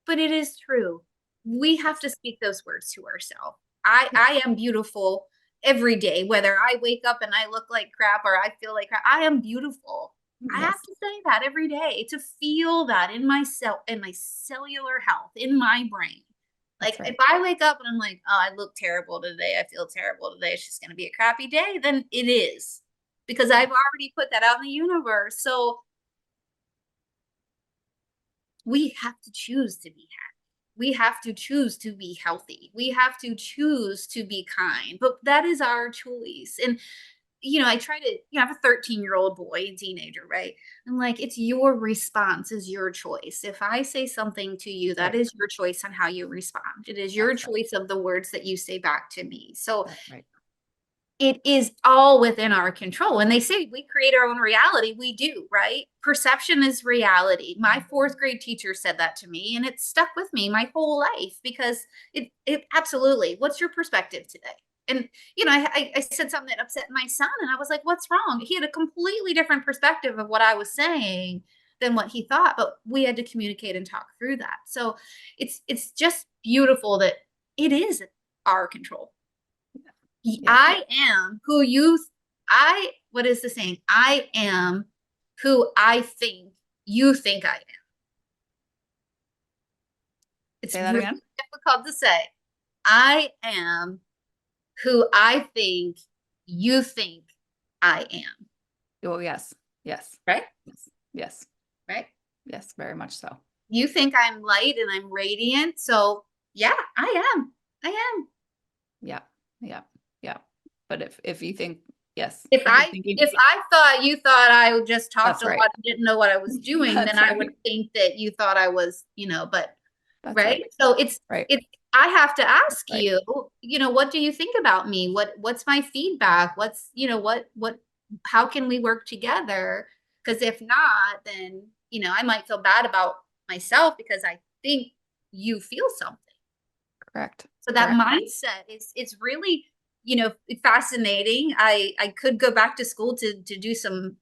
Speaker 2: But it is true. We have to speak those words to ourselves.
Speaker 1: Yes.
Speaker 2: I am beautiful every day, whether I wake up and I look like crap or I feel like crap. I am beautiful. I have
Speaker 1: Yes.
Speaker 2: to say that every day to feel that in myself, in my cellular health, in my brain. Like
Speaker 1: That's
Speaker 2: if
Speaker 1: right.
Speaker 2: I wake up and I'm like, oh, I look terrible today, I feel terrible today, it's just going to be a crappy day, then it is because
Speaker 1: Yeah.
Speaker 2: I've already put that out in the universe. So we have to choose to be happy. We have to choose to be healthy. We have to choose to be kind. But that is our choice. And you know, I try to, you know, I have a 13-year-old boy, a teenager, right? I'm like, it's your response is your choice. If I say something to you, that
Speaker 1: Right.
Speaker 2: is your choice on how you respond. It is your
Speaker 1: That's right.
Speaker 2: choice of the words that you say back to me. So
Speaker 1: That's right.
Speaker 2: it is all within our control. And they say we create our own reality. We do, right? Perception is reality. My fourth grade teacher said that to me, and it stuck with me my whole life because it absolutely. What's your perspective today? And you know, I said something that upset my son, and I was like, "What's wrong?" He had a completely different perspective of what I was saying than what he thought, but we had to communicate and talk through that. So it's just beautiful that it is our control.
Speaker 1: Yes.
Speaker 2: I am who you, I, what is the saying? I am who I think you think I am. It's
Speaker 1: Say that
Speaker 2: really
Speaker 1: again.
Speaker 2: difficult to say. I am who I think you think I am.
Speaker 1: Oh, yes. Yes.
Speaker 2: Right?
Speaker 1: Yes. Yes.
Speaker 2: Right?
Speaker 1: Yes. Very much so.
Speaker 2: You think I'm light and I'm radiant. So yeah, I am. I am.
Speaker 1: Yeah. Yeah. Yeah. But if you think, yes,
Speaker 2: If
Speaker 1: you're
Speaker 2: I
Speaker 1: thinking,
Speaker 2: if I thought you thought I just talked
Speaker 1: that's
Speaker 2: a lot
Speaker 1: right.
Speaker 2: and didn't know what I was doing, then
Speaker 1: That's
Speaker 2: I would
Speaker 1: right.
Speaker 2: think that you thought I was, you know, but
Speaker 1: That's
Speaker 2: right?
Speaker 1: right.
Speaker 2: So
Speaker 1: Right.
Speaker 2: it's I have to
Speaker 1: That's
Speaker 2: ask
Speaker 1: right.
Speaker 2: you, you know, what do you think about me? What's my feedback? What's, you know, what how can we work together? Because if not, then, you know, I might feel bad about myself because I think you feel something.
Speaker 1: Correct.
Speaker 2: So that
Speaker 1: Correct.
Speaker 2: mindset is really, you know, fascinating. I could go back to school to do some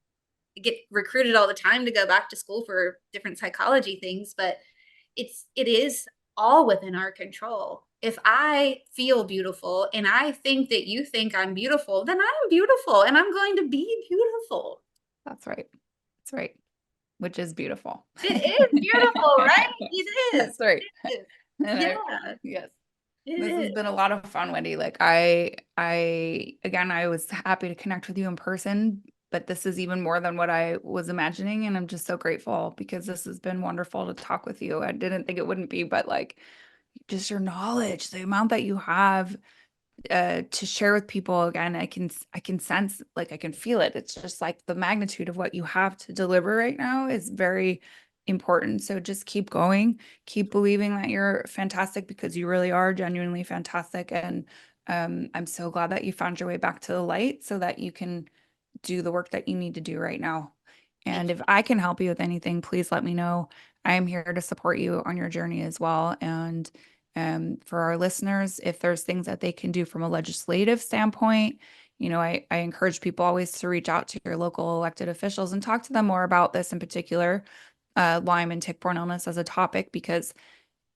Speaker 2: get recruited all the time to go back to school for different psychology things, but it is all within our control. If I feel beautiful and I think that you think I'm beautiful, then I'm beautiful and I'm going to be beautiful.
Speaker 1: That's right. That's right. Which is beautiful.
Speaker 2: It is beautiful, right? It is.
Speaker 1: That's right.
Speaker 2: It is.
Speaker 1: And
Speaker 2: Yeah,
Speaker 1: yes,
Speaker 2: it
Speaker 1: this has
Speaker 2: is.
Speaker 1: been a lot of fun, Wendy. Like again, I was happy to connect with you in person, but this is even more than what I was imagining. And I'm just so grateful because this has been wonderful to talk with you. I didn't think it wouldn't be, but like just your knowledge, the amount that you have to share with people again, I can sense, like I can feel it. It's just like the magnitude of what you have to deliver right now is very important. So just keep going, keep believing that you're fantastic because you really are genuinely fantastic. And I'm so glad that you found your way back to the light so that you can do the work that you need to do right now.
Speaker 2: Thank
Speaker 1: And if I can help you with anything, please let me know. I am here to support you on your journey as well. And for our listeners, if there's things that they can do from a legislative standpoint, you know, I encourage people always to reach out to your local elected officials and talk to them more about this in particular, Lyme and tick-borne illness as a topic, because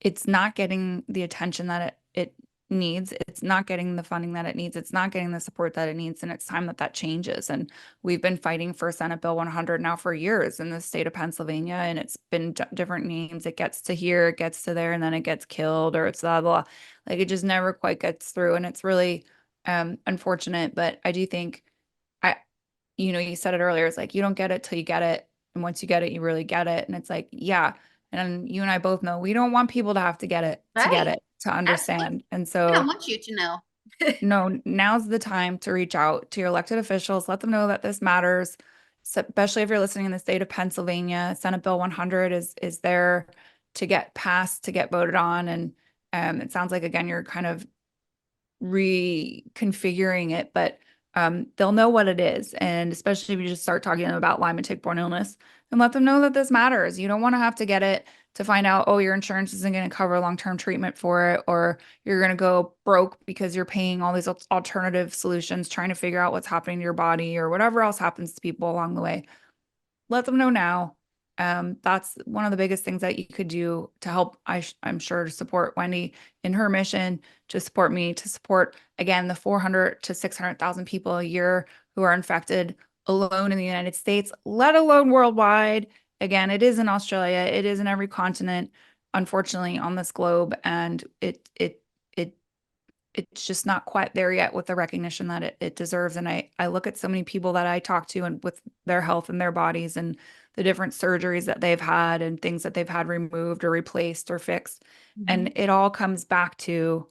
Speaker 1: it's not getting the attention that it needs. It's not getting the funding that it needs. It's not getting the support that it needs. And it's time that that changes. And we've been fighting for Senate Bill 100 now for years in the state of Pennsylvania. And it's been different names. It gets to here, it gets to there, and then it gets killed or it's blah, blah. Like it just never quite gets through. And it's really unfortunate. But I do think I, you know, you said it earlier, it's like you don't get it till you get it. And once you get it, you really get it. And it's like, yeah. And you and I both know we don't want people to have to get
Speaker 2: Right.
Speaker 1: it, to
Speaker 2: Absolutely.
Speaker 1: understand. And
Speaker 2: We don't
Speaker 1: so,
Speaker 2: want you to know.
Speaker 1: no, now's the time to reach out to your elected officials, let them know that this matters, especially if you're listening in the state of Pennsylvania. Senate Bill 100 is there to get passed, to get voted on. And It sounds like, again, you're kind of reconfiguring it, but they'll know what it is. And especially if you just start talking about Lyme and tick-borne illness and let them know that this matters. You don't want to have to get it to find out, oh, your insurance isn't going to cover long-term treatment for it, or you're going to go broke because you're paying all these alternative solutions, trying to figure out what's happening to your body or whatever else happens to people along the way. Let them know now. That's one of the biggest things that you could do to help, I'm sure, to support Wendy in her mission, to support me, to support, again, the 400 to 600,000 people a year who are infected alone in the United States, let alone worldwide. Again, it is in Australia, it is in every continent, unfortunately, on this globe, and it's just not quite there yet with the recognition that it deserves. And I look at so many people that I talk to and with their health and their bodies and the different surgeries that they've had and things that they've had removed or replaced or fixed.
Speaker 2: Mhm.
Speaker 1: And it all comes back to,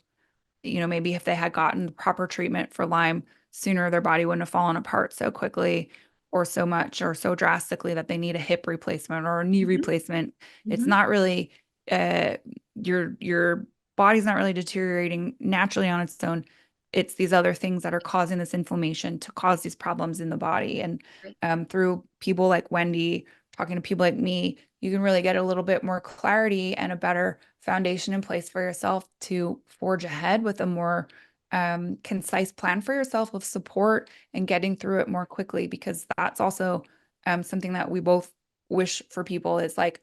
Speaker 1: maybe if they had gotten proper treatment for Lyme sooner, their body wouldn't have fallen apart so quickly or so much or so drastically that they need a hip replacement or a knee
Speaker 2: Mhm.
Speaker 1: replacement. It's
Speaker 2: Mhm.
Speaker 1: not really uh your body's not really deteriorating naturally on its own. It's these other things that are causing this inflammation to cause these problems in the body. And
Speaker 2: Right.
Speaker 1: through people like Wendy, talking to people like me, you can really get a little bit more clarity and a better foundation in place for yourself to forge ahead with a more concise plan for yourself of support and getting through it more quickly, because that's also something that we both wish for people is like,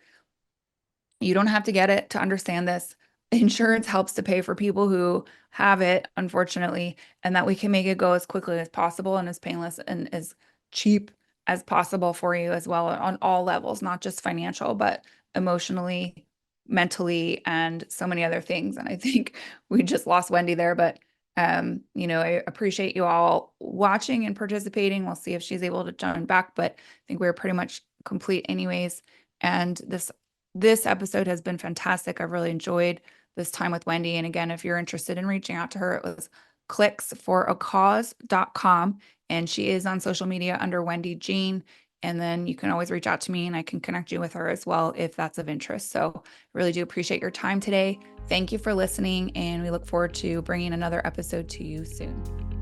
Speaker 1: you don't have to get it to understand this. Insurance helps to pay for people who have it, unfortunately, and that we can make it go as quickly as possible and as painless and as cheap as possible for you as well on all levels, not just financial, but emotionally, mentally, and so many other things. And I think we just lost Wendy there, but I appreciate you all watching and participating. We'll see if she's able to join back, but I think we're pretty much complete anyways. And this episode has been fantastic. I've really enjoyed this time with Wendy. And again, if you're interested in reaching out to her, it was clicksforacause.com. And she is on social media under Wendy Jean. And then you can always reach out to me and I can connect you with her as well if that's of interest. So I really do appreciate your time today. Thank you for listening. And we look forward to bringing another episode to you soon.